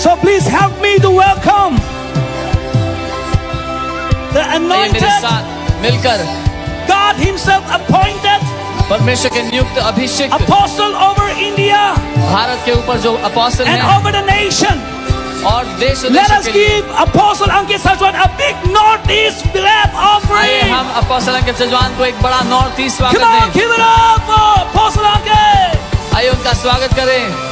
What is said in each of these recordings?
So please help me to welcome the आइए मेरे anointed, साथ मिलकर God Himself appointed परमेश्वर के नियुक्त अभिषेक apostle over India भारत के ऊपर जो अपोस्टल and हैं over the nation. और देश Let विदेशों us के लिए, give Apostle Ankit Sajwan a big Northeast clap आइए offering. हम अपोस्टल अंकित सजवान को एक बड़ा नॉर्थ ईस्ट Come स्वागत on, दें। give it up for Apostle Ankit. आइए उनका स्वागत करें।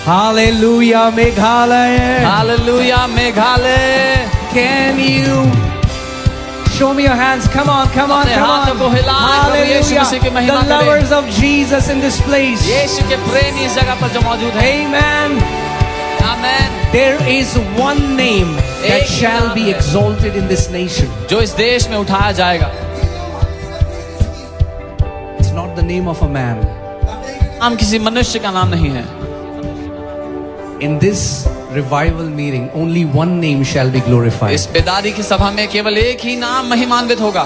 Hallelujah, Meghalaya. Hallelujah Meghalaya. Can you show me your hands? Come on, come on, अपने come हाथों को on. हिलाएं, प्रभु यीशु मसीह की Hallelujah. महिमा The करें। lovers of Jesus in this place. यीशु के प्रेमी इस जगह पर जो मौजूद है। Amen. Amen. There is one name that एक shall नाम be है। exalted in this nation. जो इस देश में उठाया जाएगा। It's not the name of a man. नाम किसी मनुष्य का नाम नहीं है। In this revival meeting, only one name shall be glorified. इस बेदारी की सभा में केवल एक ही नाम महिमान्वित होगा।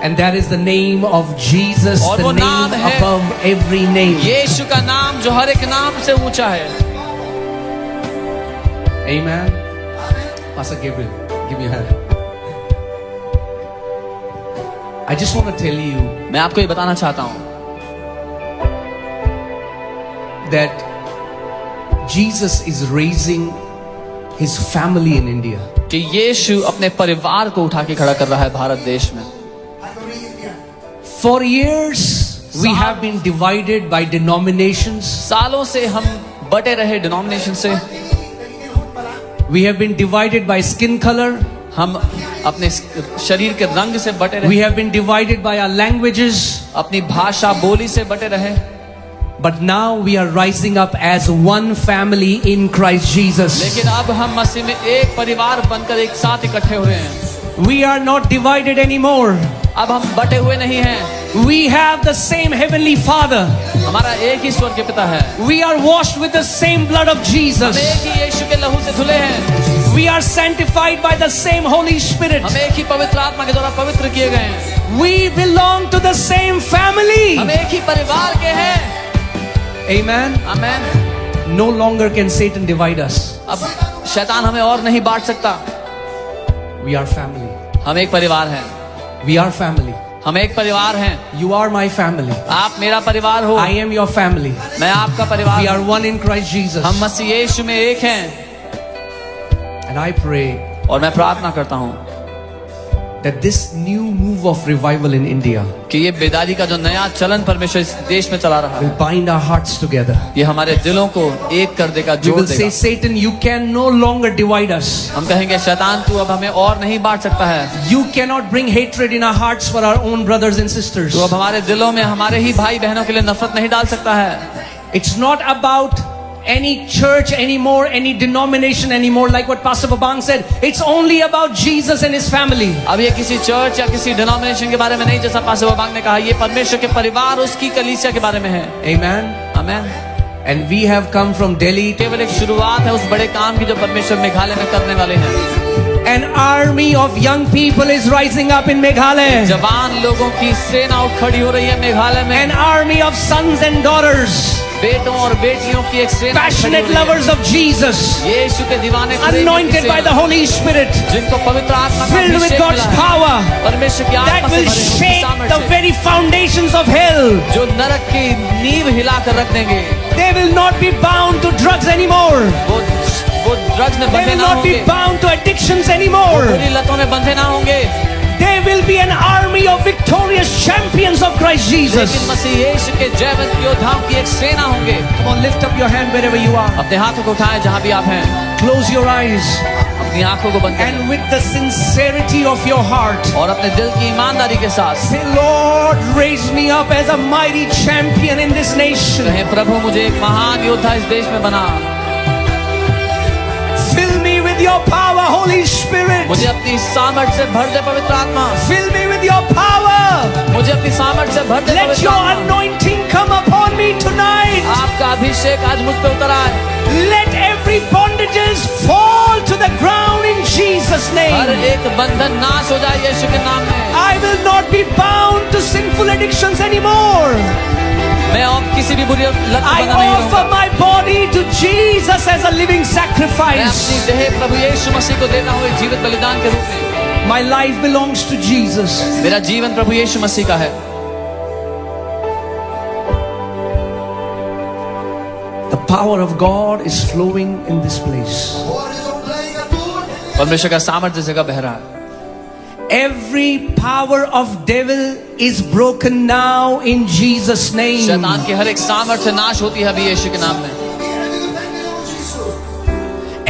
And that is the name of Jesus, और the वो name नाम है above every name. यीशु का नाम जो हर एक नाम से ऊंचा है। Amen. Pastor Gabriel, give me a hand. I just want to tell you मैं आपको ये बताना चाहता हूँ that Jesus is raising his family in India. कि यीशु अपने परिवार को उठा के खड़ा कर रहा है भारत देश में। For years, we have been divided by denominations. सालों से हम बटे रहे डिनोमिनेशन से। We have been divided by skin color. हम अपने शरीर के रंग से बटे We रहे। have been divided by our languages. अपनी भाषा बोली से बटे रहे। But now we are rising up as one family in Christ Jesus. लेकिन अब हम मसीह में एक परिवार बनकर एक साथ इकट्ठे हुए हैं। We are not divided anymore. अब हम बटे हुए नहीं हैं। We have the same heavenly Father. हमारा एक ही स्वर्ग के पिता है। We are washed with the same blood of हम Jesus. एक ही यीशु के लहू से धुले हैं। We are sanctified by the same Holy Spirit. हम एक ही पवित्र आत्मा के द्वारा पवित्र किए गए हैं। We belong to the same family. हम एक ही परिवार के हैं। Amen. Amen. No longer can Satan divide us. अब शैतान हमें और नहीं बांट सकता। We are family. हम एक परिवार हैं। We are family. हम एक परिवार हैं। You are my family. आप मेरा परिवार हो। I am your family. मैं आपका परिवार We are हूँ। one in Christ Jesus. हम मसीह यीशु में एक हैं। And I pray और मैं प्रार्थना करता हूँ that this new move of revival in India कि ये बेदारी का जो नया चलन परमेश्वर इस देश में चला रहा will है, bind our hearts together. ये हमारे दिलों को एक कर देगा, We जोड़ will say, देगा। Satan, you can no longer divide us. हम कहेंगे शैतान तू अब हमें और नहीं बांट सकता है। You cannot bring hatred in our hearts for our own brothers and sisters. तू अब हमारे दिलों में हमारे ही भाई बहनों के लिए नफरत नहीं डाल सकता है। It's not about any church anymore, any denomination anymore, like what Pastor Babang said. It's only about Jesus and his family. अब ये किसी चर्च या किसी डिनोमिनेशन के बारे में नहीं, जैसा पास्टर बाबांग ने कहा, ये परमेश्वर के परिवार उसकी कलीसिया के बारे में है। Amen. Amen. And we have come from Delhi. केवल एक शुरुआत है उस बड़े काम की जो परमेश्वर मेघालय में करने वाले हैं। An army of young people is rising up in Meghalaya. जवान लोगों की सेना उठ खड़ी हो रही है मेघालय में। An army of sons and daughters, बेटों और बेटियों की एक सेना खड़ी हो passionate रही है। lovers of Jesus, यीशु के दीवाने प्रेमी की anointed by सेना, the Holy Spirit, जिनको पवित्र आत्मा का filled with अभिषेक God's मिला है। power, परमेश्वर की that आत्मा से will भरे उनकी shake the सामर्थ्य, very foundations of hell. जो नरक की नींव हिलाकर रख देंगे। They will not be bound to drugs anymore. वो ड्रग्स में They बंधे will ना not be होंगे, bound to addictions anymore. बुरी लतों में बंधे ना होंगे। They will be an army of victorious champions of Christ Jesus. लेकिन मसीह यीशु के जयवंत योद्धाओं की एक सेना होंगे। Come on, lift up your hand wherever you are. अपने हाथों को उठाएं जहां भी आप हैं, Close your eyes. अपनी आंखों को बंद करें And with the sincerity of your heart, और अपने दिल की ईमानदारी के साथ say, Lord, raise me up as a mighty champion in this nation. कहें, प्रभु मुझे एक महान योद्धा इस देश में बना। Fill me with your power, Holy Spirit. मुझे अपनी सामर्थ से भर दे पवित्र आत्मा। Fill me with your power. मुझे अपनी सामर्थ से भर दे Let पवित्र your आत्मा। anointing come upon me tonight. आपका अभिषेक आज मुझ पे उतर आए। Let every bondages fall to the ground in Jesus' her name. एक बंधन नाश हो जाए यीशु के नाम में। I will not be bound to sinful addictions anymore. मैं अब किसी भी बुरी लत I बना नहीं offer रहूंगा। my body to Jesus as a living मैं sacrifice. अपनी देह प्रभु यीशु मसीह को देता हूँ एक जीवित बलिदान के रूप में। My life belongs to Jesus. मेरा जीवन प्रभु यीशु मसीह का है। The power of God is flowing in this place. परमेश्वर का सामर्थ्य जगह बह रहा है। Every power of devil is broken now in Jesus' name. शैतान की हर एक सामर्थ्य नाश होती है अभी यीशु के नाम में।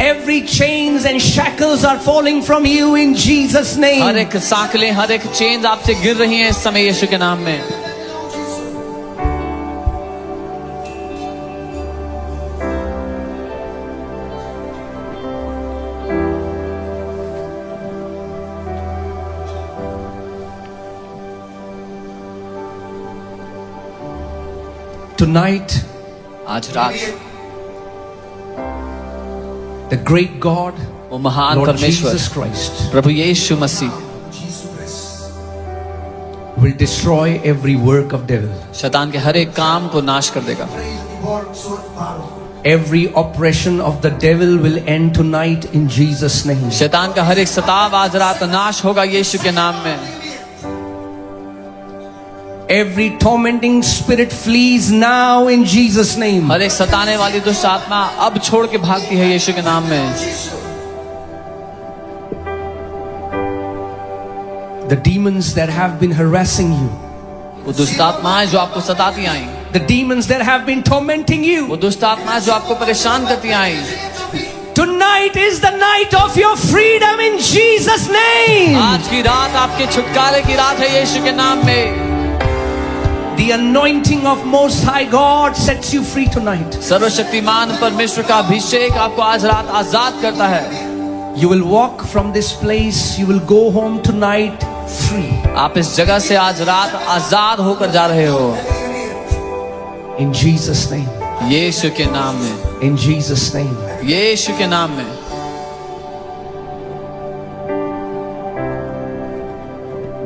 Every chains and shackles are falling from you in Jesus' her name. एक सांकलें, हर एक चेन आपसे गिर रही हैं इस समय यीशु के नाम में। Tonight, आज रात the great God, वो महान Lord परमेश्वर Jesus Christ, Prabhu Yeshu Masih will destroy every work of devil. शैतान के हर एक काम को नाश कर देगा। Every oppression of the devil will end tonight in Jesus' name. शैतान का हर एक सताव आज रात नाश होगा यीशु के नाम में। Every tormenting spirit flees now in Jesus' name. हर एक सताने वाली दुष्ट आत्मा अब छोड़ के भागती है यीशु के नाम में। The demons that have been harassing you, वो दुष्ट आत्माएं जो आपको सताती आई, the demons that have been tormenting वो you, दुष्ट आत्माएं जो आपको परेशान करती आई, tonight is the night of your freedom in Jesus' name. आज की रात आपके छुटकारे की रात है यीशु के नाम में। The anointing of Most High God sets you free tonight. सर्वशक्तिमान परमेश्वर का अभिषेक आपको आज रात आजाद करता है। You will walk from this place, you will go home tonight free. आप इस जगह से आज रात आजाद होकर जा रहे हो In Jesus' name. यीशु के नाम में, In Jesus' name. यीशु के नाम में।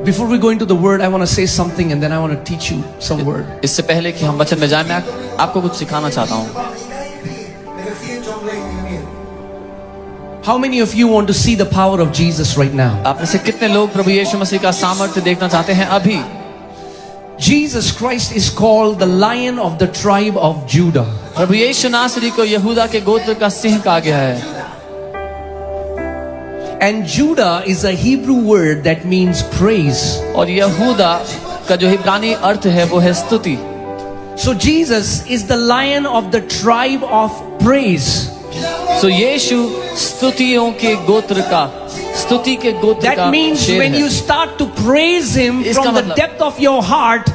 Before we go into the word, I want to say something and then I want to teach you some word. इससे पहले कि हम वचन में जाएं, मैं आपको कुछ सिखाना चाहता हूँ। How many of you want to see the power of Jesus right now? आप में से कितने लोग प्रभु यीशु मसीह का सामर्थ्य देखना चाहते हैं अभी? Jesus Christ is called the Lion of the tribe of Judah. प्रभु यीशु नासरी को यहूदा के गोत्र का सिंह कहा गया है। And Judah is a Hebrew word that means praise. और यहूदा का जो इब्रानी अर्थ है वो है स्तुति। So Jesus is the Lion of the tribe of praise. सो यीशु स्तुतियों के गोत्र का, स्तुति के गोत्र का That means शेर when है। you start to praise Him इसका from the मतलब- depth of your heart,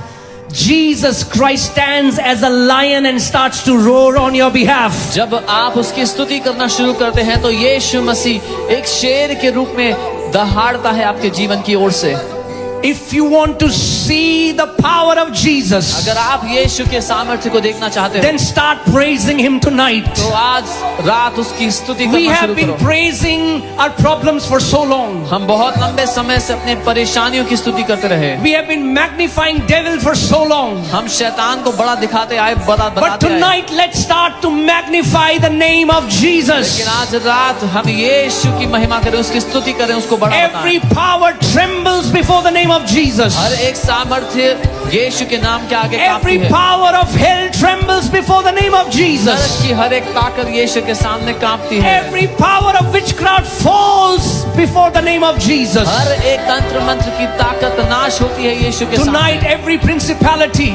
Jesus Christ stands as a lion and starts to roar on your behalf. जब आप उसकी स्तुति करना शुरू करते हैं तो यीशु मसीह एक शेर के रूप में दहाड़ता है आपके जीवन की ओर से। If you want to see the power of Jesus, अगर आप यीशु के सामर्थ्य को देखना चाहते हो then start praising Him tonight. तो आज रात उसकी स्तुति We करना have शुरू been करो। praising our problems for so long. हम बहुत लंबे समय से अपने परेशानियों की स्तुति करते रहे। We have been magnifying devil for so long. हम शैतान को बड़ा दिखाते आए, But बताते आए। tonight let's start to magnify the name of Jesus. लेकिन आज रात हम यीशु की महिमा करें, उसकी स्तुति करें, उसको बड़ा Every बताएं। power trembles before the name of Jesus. हर एक सामर्थ्य यीशु के नाम के आगे Every कांपती है। power of hell trembles before the name of नरक Jesus. की हर एक ताकत यीशु के सामने कांपती है। Every power of witchcraft falls before the name of Jesus. हर एक तंत्र मंत्र की ताकत नाश होती है यीशु के सामने। Tonight every principality,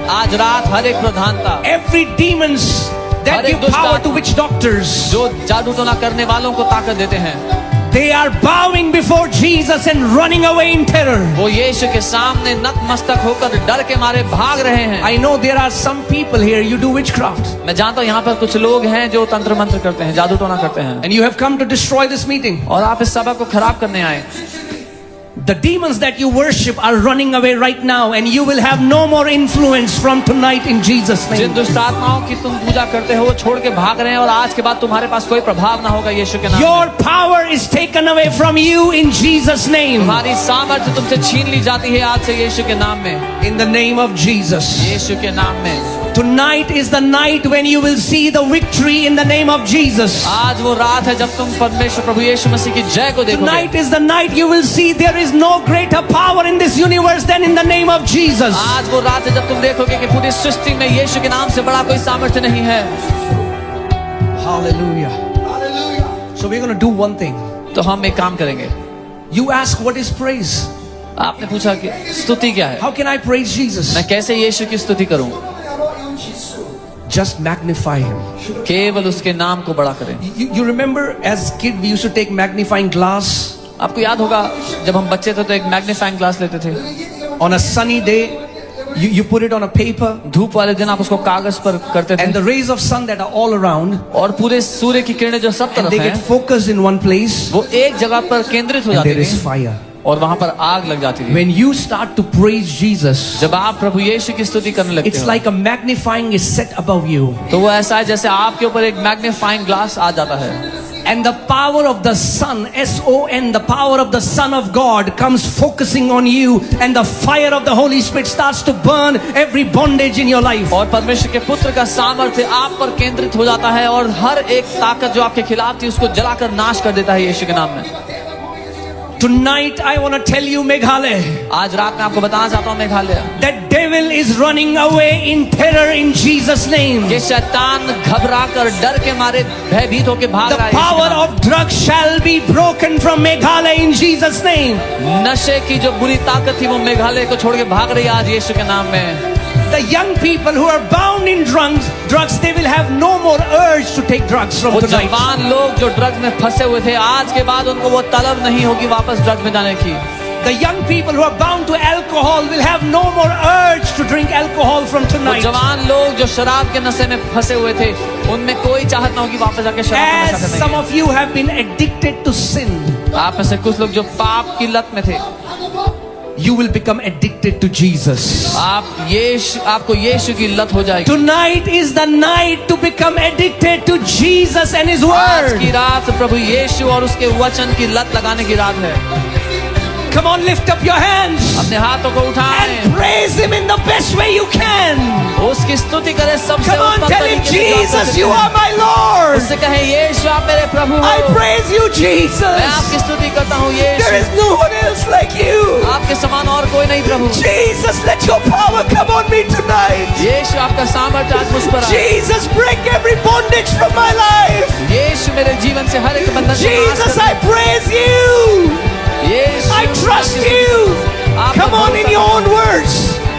आज रात हर एक प्रधानता, every demons that हर एक give दुष्ट power to आत्मा, witch doctors, जो जादू टोना करने वालों को ताकत देते हैं, they are bowing before Jesus and running away in terror. वो यीशु के सामने नतमस्तक होकर डर के मारे भाग रहे हैं। I know there are some people here, you do witchcraft. मैं जानता हूँ यहाँ पर कुछ लोग हैं जो तंत्र मंत्र करते हैं, जादू टोना करते हैं, And you have come to destroy this meeting. और आप इस सभा को खराब करने आए। The demons that you worship are running away right now, and you will have no more influence from tonight in Jesus' Jin name. दुष्ट आत्माओं की तुम पूजा करते हो वो छोड़ के भाग रहे हैं और आज के बाद तुम्हारे पास कोई प्रभाव ना होगा यीशु के नाम Your में। power is taken away from you in Jesus' name. तुम्हारी सामर्थ्य तुमसे छीन ली जाती है आज से यीशु के नाम में। In the name of Jesus. यीशु के नाम में। Tonight is the night when you will see the victory in the name of Jesus. आज वो रात है जब तुम परमेश्वर प्रभु यीशु मसीह की जय को देखोगे। Tonight is the night you will see there is no greater power in this universe than in the name of Jesus. आज वो रात है जब तुम देखोगे कि पूरी सृष्टि में यीशु के नाम से बड़ा कोई सामर्थ्य नहीं है। Hallelujah. So we're going to do one thing. तो हम एक काम करेंगे। You ask what is praise? आपने पूछा कि स्तुति क्या है? How can I praise Jesus? मैं कैसे यीशु की स्तुति करूं? Just magnify him. केवल उसके नाम को बड़ा करें। You remember as kid we used to take magnifying glass. आपको याद होगा जब हम बच्चे थे तो एक मैग्नीफाइंग ग्लास लेते थे। On a sunny day, you put it on a paper. धूप वाले दिन आप उसको कागज पर करते थे। And the rays of sun that are all around. और पूरे सूर्य की किरणें जो सब तरफ They get focused in one place. वो एक जगह पर केंद्रित हो जाती There is थी fire. और वहां पर आग लग जाती थी। When you start to praise Jesus, जब आप प्रभु यीशु की स्तुति करने लगते it's हो, like a magnifying is set above you. तो वो ऐसा है जैसे आपके ऊपर एक मैग्नीफाइंग ग्लास आ जाता है। And the power of the Son, S-O-N, the power of the Son of God comes focusing on you, and the fire of the Holy Spirit starts to burn every bondage in your life. और परमेश्वर के पुत्र का सामर्थ्य आप पर केंद्रित हो जाता है और हर एक ताकत जो आपके खिलाफ थी उसको जलाकर नाश कर देता है यीशु के नाम में। Tonight I want to tell you, Meghalaya, आज रात में आपको बताना चाहता हूँ Meghalaya, that devil is running away in terror in Jesus' name. कि शैतान घबराकर डर के मारे भयभीत होकर भाग The रहा है। power of drugs shall be broken from Meghalaya in Jesus' name. नशे की जो बुरी ताकत थी वो मेघालय को छोड़ के भाग रही है आज यीशु के नाम में। The young people who are bound in drugs, they will have no more urge to take drugs from वो tonight. जवान लोग जो ड्रग्स में फंसे हुए थे आज के बाद उनको वो तलब नहीं होगी वापस ड्रग्स में जाने की। The young people who are bound to alcohol will have no more urge to drink alcohol from वो tonight. जवान लोग जो शराब के नशे में फंसे हुए थे उनमें कोई चाहत ना होगी वापस जाके शराब का नशा As करने some की। of you have been addicted to sin, आप में से कुछ लोग जो पाप की लत में थे, you will become addicted to Jesus. आपको यीशु की लत हो जाएगी। Tonight is the night to become addicted to Jesus and His आज की Word. रात प्रभु यीशु और उसके वचन की लत लगाने की रात है। Come on, lift up your hands अपने हाथों को उठाएं, and praise Him in the best way you can. उसकी स्तुति करें सबसे Come on, उत्तम tell Him, तरीके से जो आप कर Jesus, सकते you हैं। are my Lord. उससे कहें यीशु आप मेरे प्रभु हो। I praise you, मैं Jesus. आपकी स्तुति करता हूँ There Yeshu. is no one else like you. आपके समान और कोई नहीं प्रभु। Jesus, let your power come on me tonight. यीशु आपका सामर्थ्य आज मुझ पर आए। Jesus, break every bondage from my life. यीशु मेरे जीवन से हर एक बंधन को नाश Jesus, कर I praise you. Yeshu I trust you. Come on in your own words.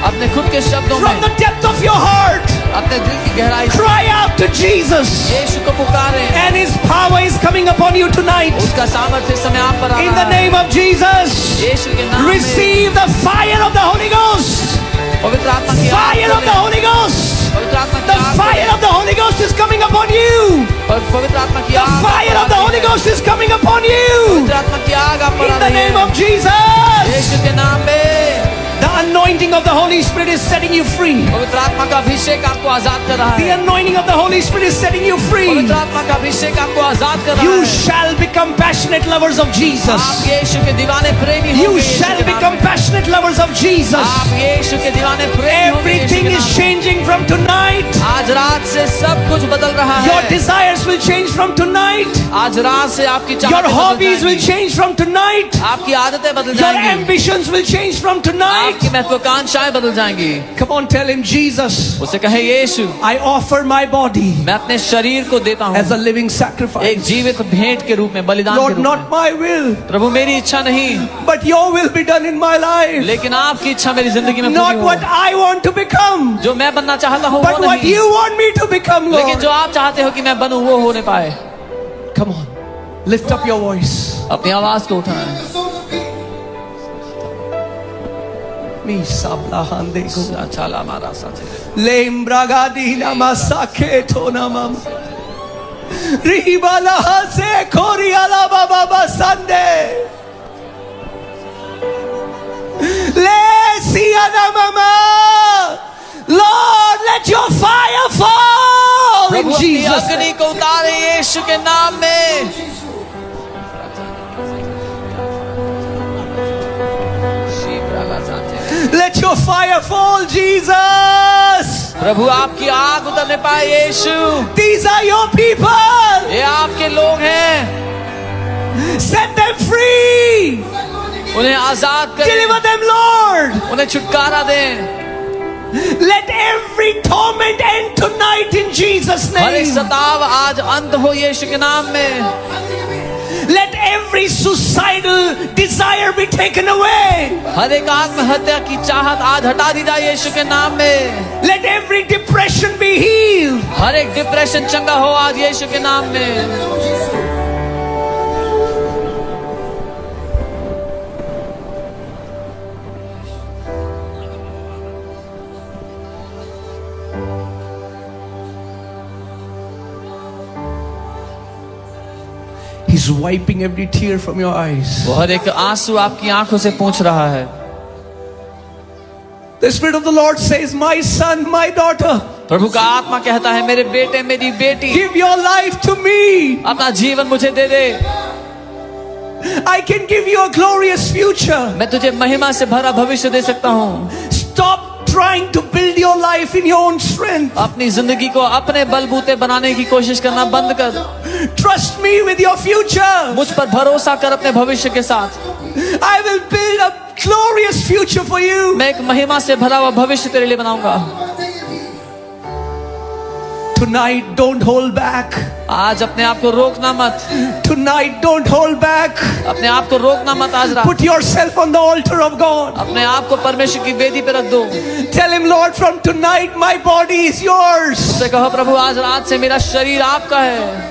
अपने खुद के शब्दों From में the depth of your heart, अपने दिल की गहराई से cry out to Jesus. यीशु को पुकारें। And His power is coming upon you tonight. उसका सामर्थ्य इस समय आप पर आ In रहा the है। name of Jesus, यीशु के नाम में receive the fire of the Holy Ghost. पवित्र आत्मा की आग Fire को of the लें। Holy Ghost. पवित्र आत्मा की The आग को fire लें। of the Holy Ghost is coming upon you. पवित्र आत्मा की The आग आप fire पर of the आ Holy रही है। Ghost is coming upon you. पवित्र आत्मा की आग आप पर In आ the रही name है। of Jesus. यीशु के नाम में The anointing of the Holy Spirit is setting you free. पवित्र आत्मा का अभिषेक आपको आजाद कर रहा The है। anointing of the Holy Spirit is setting you free. पवित्र आत्मा का अभिषेक आपको आजाद कर रहा You है। shall become passionate lovers of आप Jesus. यीशु के दीवाने प्रेमी You होंगे यीशु shall के नाम become में। passionate lovers of Jesus. आप यीशु के दीवाने प्रेमी होंगे यीशु Everything के is नाम में। changing from tonight. आज रात से सब कुछ बदल रहा Your है। desires will change from tonight. आज रात से आपकी Your चाहतें बदल hobbies will जाएंगी। change from tonight. आपकी आदतें बदल Your जाएंगी। ambitions will change from tonight. आपकी महत्वाकांक्षाएं बदल जाएंगी। Come on, tell Him, Jesus, उसे कहे यीशु I offer my body मैं अपने शरीर को देता हूँ as a living एक sacrifice. जीवित भेंट के रूप में, बलिदान के Lord, रूप not में। my will, प्रभु मेरी इच्छा नहीं but your will be done in my life. लेकिन आपकी इच्छा मेरी जिंदगी में Not पूरी what हो। I want to become, जो मैं बनना चाहता हूँ but वो what नहीं, you want me to become, लेकिन जो Lord. आप चाहते हो कि मैं बनूं वो हो नहीं पाए। Come on, lift up your voice. अपनी आवाज को उठाएं। Mi sabla hande go. चला हमारा साथ Lembragadina masaketo namam. Ribala se koriala baba basande. Jesus' अग्नि name. को उतारे यीशु के नाम में। Let your fire fall, Jesus. प्रभु आपकी आग उतरने पाए यीशु। These are your people. ये आपके लोग हैं, Set them free. उन्हें आजाद करें, Deliver them, Lord. उन्हें छुटकारा दें। Let every torment end tonight in Jesus' हर एक name. सताव आज अंत हो यीशु के नाम में। Let every suicidal desire be taken away. हर एक आत्महत्या की चाहत आज हटा दी जाए यीशु के नाम में। Let every depression be healed. हर एक डिप्रेशन चंगा हो आज यीशु के नाम में। He's wiping every tear from your eyes. वो हर एक आंसू आपकी आंखों से पोंछ रहा है। The Spirit of the Lord says, my son, my daughter, प्रभु का आत्मा कहता है, मेरे बेटे मेरी बेटी, give your life to me. अपना जीवन मुझे दे दे। I can give you a glorious future. मैं तुझे महिमा से भरा भविष्य दे सकता हूँ। Stop trying to build your life in your own strength. अपनी जिंदगी को अपने बलबूते बनाने की कोशिश करना बंद कर। Trust me with your future. मुझ पर भरोसा कर अपने भविष्य के साथ। I will build a glorious future for you. मैं एक महिमा से भरा हुआ भविष्य तेरे लिए बनाऊंगा। Tonight, don't hold back. आज अपने आप को रोकना मत। Tonight, don't hold back. अपने आप को रोकना मत आज रात। Put yourself on the altar of God. अपने आप को परमेश्वर की वेदी पे रख दो। Tell him, Lord, from tonight my body is yours. उससे कहो, प्रभु आज रात से मेरा शरीर आपका है।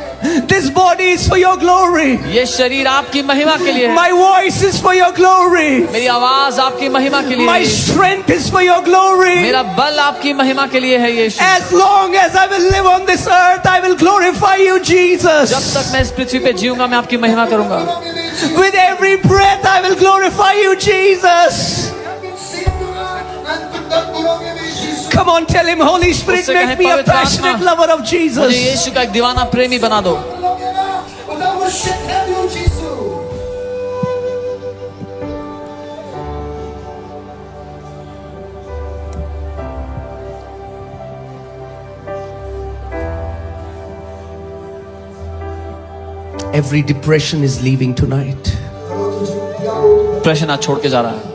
This body is for your glory. ये शरीर आपकी महिमा के लिए है। My voice is for your glory. मेरी आवाज आपकी महिमा के लिए My है। strength is for your glory. मेरा बल आपकी महिमा के लिए है यीशु। As long as I will live on this earth, I will glorify you, Jesus. जब तक मैं इस पृथ्वी पे जीऊंगा मैं आपकी महिमा करूंगा। With every breath, I will glorify you, Jesus. Come on, tell him, Holy Spirit, उससे make कहें, me a पवित्र passionate आत्मा, lover of मुझे Jesus. यीशु का एक दीवाना प्रेमी बना दो। Every depression is leaving tonight. प्रश्न आज छोड़ के जा रहा है।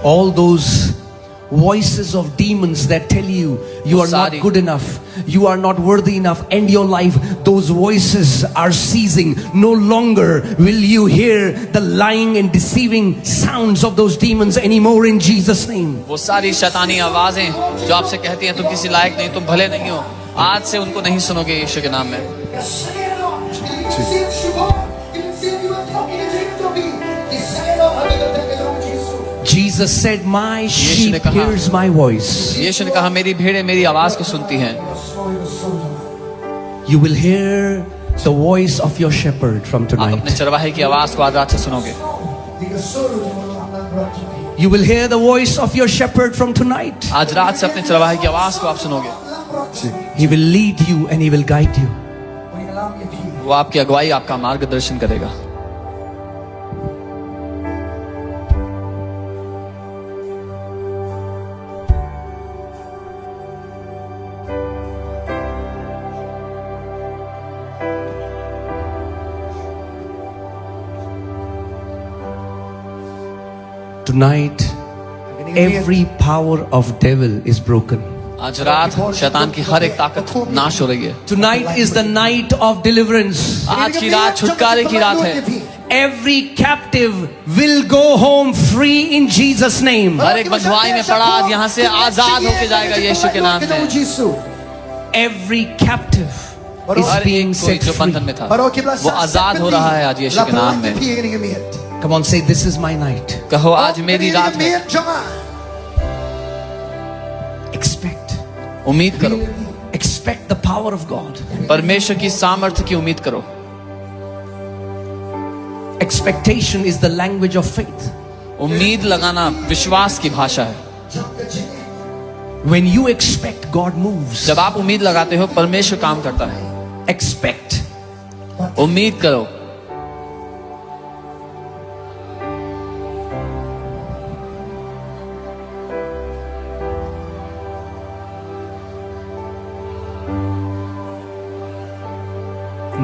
All those voices of demons that tell you you are not good enough, you are not worthy enough, end your life, those voices are ceasing. No longer will you hear the lying and deceiving sounds of those demons anymore in Jesus' name. वो सारी शैतानी आवाजें जो आपसे कहती हैं तुम किसी लायक नहीं, तुम भले नहीं हो, आज से उनको नहीं सुनोगे यीशु के नाम में। Jesus said, my sheep hears my voice. यीशु ने कहा, मेरी भेड़ें मेरी आवाज को सुनती हैं। You will hear the voice of your shepherd from आप अपने tonight. चरवाहे की आवाज को आज रात से सुनोगे। You will hear the voice of your shepherd from tonight. आज रात से अपने चरवाहे की आवाज को आप सुनोगे। He will lead you and he will guide you. वो आपकी अगुवाई, आपका मार्गदर्शन करेगा। Tonight, every power of devil is broken. आज रात शैतान की हर एक ताकत नाश हो रही है। Tonight is the night of deliverance. आज की रात छुटकारे की रात है। Every captive will go home free in Jesus' name. हर एक बंधुआई में पड़ा आज यहाँ से आजाद होके जाएगा यीशु के नाम में। Every captive is her being एक कोई set जो free. बंधन में था वो आजाद हो रहा है आज यीशु के नाम में। Come on, say, this is my night. कहो, आज मेरी रात है। Expect. उम्मीद करो, Expect the power of God. परमेश्वर की सामर्थ्य की उम्मीद करो। Expectation is the language of faith. उम्मीद लगाना विश्वास की भाषा है। When you expect, God moves. जब आप उम्मीद लगाते हो परमेश्वर काम करता है. Expect. उम्मीद करो.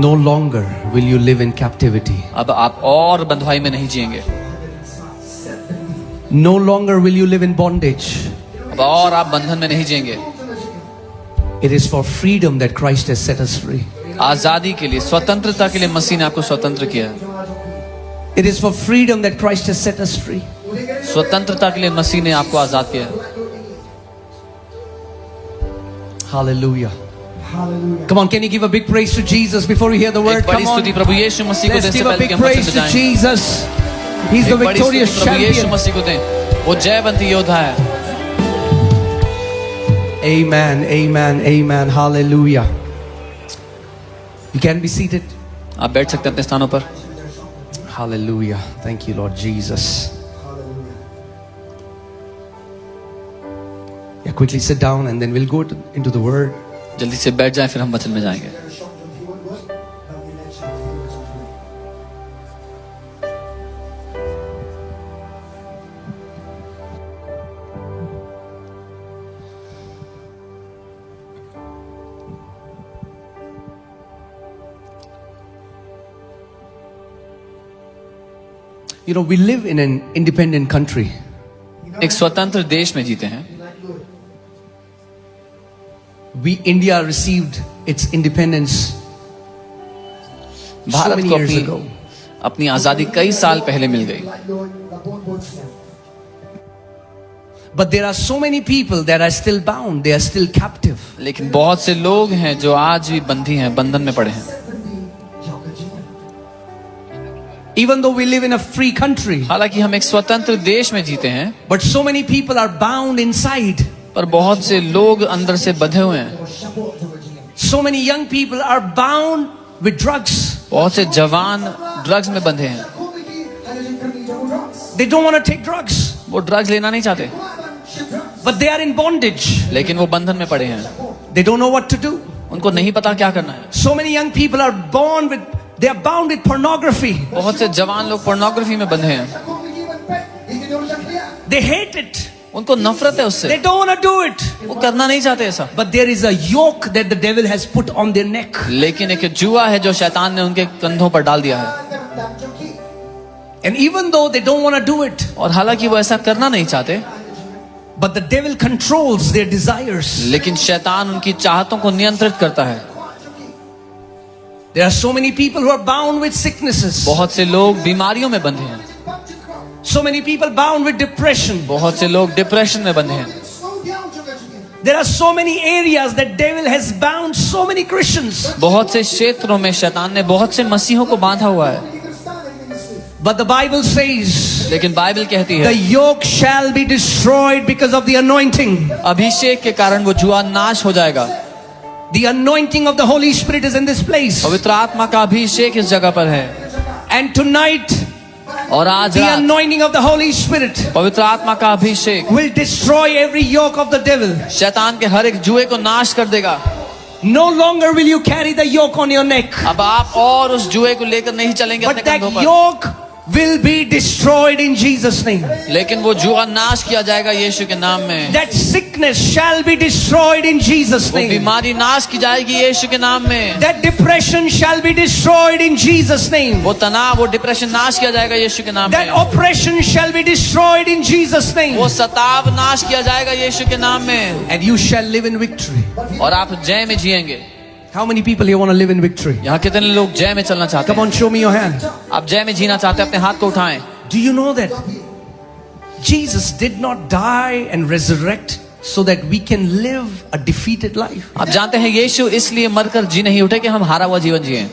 No longer will you live in captivity. अब आप और बंधुआई में नहीं जिएंगे. No longer will you live in bondage. अब और आप बंधन में नहीं जिएंगे. It is for freedom that Christ has set us free. आजादी के लिए, स्वतंत्रता के लिए मसीह ने आपको स्वतंत्र किया है. It is for freedom that Christ has set us free. स्वतंत्रता के लिए मसीह ने आपको आजाद किया है. Hallelujah. Come on, can you give a big praise to Jesus before we hear the word? एक बड़ी Come on. स्तुति प्रभु यीशु मसीह को Let's देने से give a पहले कि big हम praise वचन to बजाएं. Jesus. He's the एक बड़ी victorious स्तुति प्रभु यीशु champion. मसीह को दें. वो जयवंती योद्धा है. Amen, amen, amen. Hallelujah. You can be seated. आप बैठ सकते हैं अपने स्थानों पर. Hallelujah. Thank you, Lord Jesus. Yeah, quickly sit down and then we'll go into the word. जल्दी से बैठ जाएं, फिर हम वचन में जाएंगे. You know, we live in an independent country. एक स्वतंत्र देश में जीते हैं. India received its independence so Bharat many को years ago. अपनी आजादी कई साल पहले मिल गई. But there are so many people that are still bound. They are still captive. लेकिन बहुत से लोग हैं जो आज भी बंधी हैं, बंधन में पड़े हैं. Even though we live in a free country, हालांकि हम एक स्वतंत्र देश में जीते हैं, but so many people are bound inside. पर बहुत से लोग अंदर से बंधे हुए हैं. So many young people are bound with drugs. बहुत से जवान ड्रग्स में बंधे हैं. They don't want to take drugs, वो ड्रग्स लेना नहीं चाहते, but they are in bondage. लेकिन वो बंधन में पड़े हैं. They don't know what to do. उनको नहीं पता क्या करना है. So many young people are they are bound with pornography. बहुत से जवान लोग पोर्नोग्राफी में बंधे हैं. They hate it. उनको नफरत है उससे. They don't want to do it. वो करना नहीं चाहते ऐसा. But there is a yoke that the devil has put on their neck. लेकिन एक जुआ है जो शैतान ने उनके कंधों पर डाल दिया है. And even though they don't want to do it, और हालांकि वो ऐसा करना नहीं चाहते, but the devil controls their desires. लेकिन शैतान उनकी चाहतों को नियंत्रित करता है. There are so many people who are bound with sicknesses. बहुत से लोग बीमारियों में बंधे हैं. So many people bound with depression. बहुत से लोग डिप्रेशन में बंधे हैं. There are so many areas that devil has bound so many Christians. बहुत से क्षेत्रों में शैतान ने बहुत से मसीहों को बांधा हुआ है. But the Bible says, लेकिन बाइबल कहती the है, yoke shall be destroyed because of the anointing. अभिषेक के कारण वो जुआ नाश हो जाएगा. The anointing of the Holy Spirit is in this place. पवित्र आत्मा का अभिषेक इस जगह पर है. And tonight, और आज the रात anointing of the Holy Spirit पवित्र आत्मा का अभिषेक will destroy every yoke of the devil. शैतान के हर एक जुए को नाश कर देगा. No longer will you carry the yoke on your neck, अब आप और उस जुए को लेकर नहीं चलेंगे अपने but that कंधों पर. yoke will be destroyed in Jesus' name. लेकिन वो जुआ नाश किया जाएगा यीशु के नाम में. That sickness shall be destroyed in Jesus' वो name. बीमारी नाश की जाएगी यीशु के नाम में. That depression shall be destroyed in Jesus' name. वो तनाव, वो डिप्रेशन नाश किया जाएगा यीशु के नाम That में. oppression shall be destroyed in Jesus' name. वो सताव नाश किया जाएगा यीशु के नाम में. And you shall live in victory. और आप जय में जिएंगे. How many people here want to live in victory? यहाँ कितने लोग जय में चलना चाहते Come हैं? on, show me your hand. आप जय में जीना चाहते हैं, अपने हाथ को उठाएं. Do you know that Jesus did not die and resurrect so that we can live a defeated life? आप जानते हैं यीशु इसलिए मरकर जी नहीं उठे कि हम हारा हुआ जीवन जिए.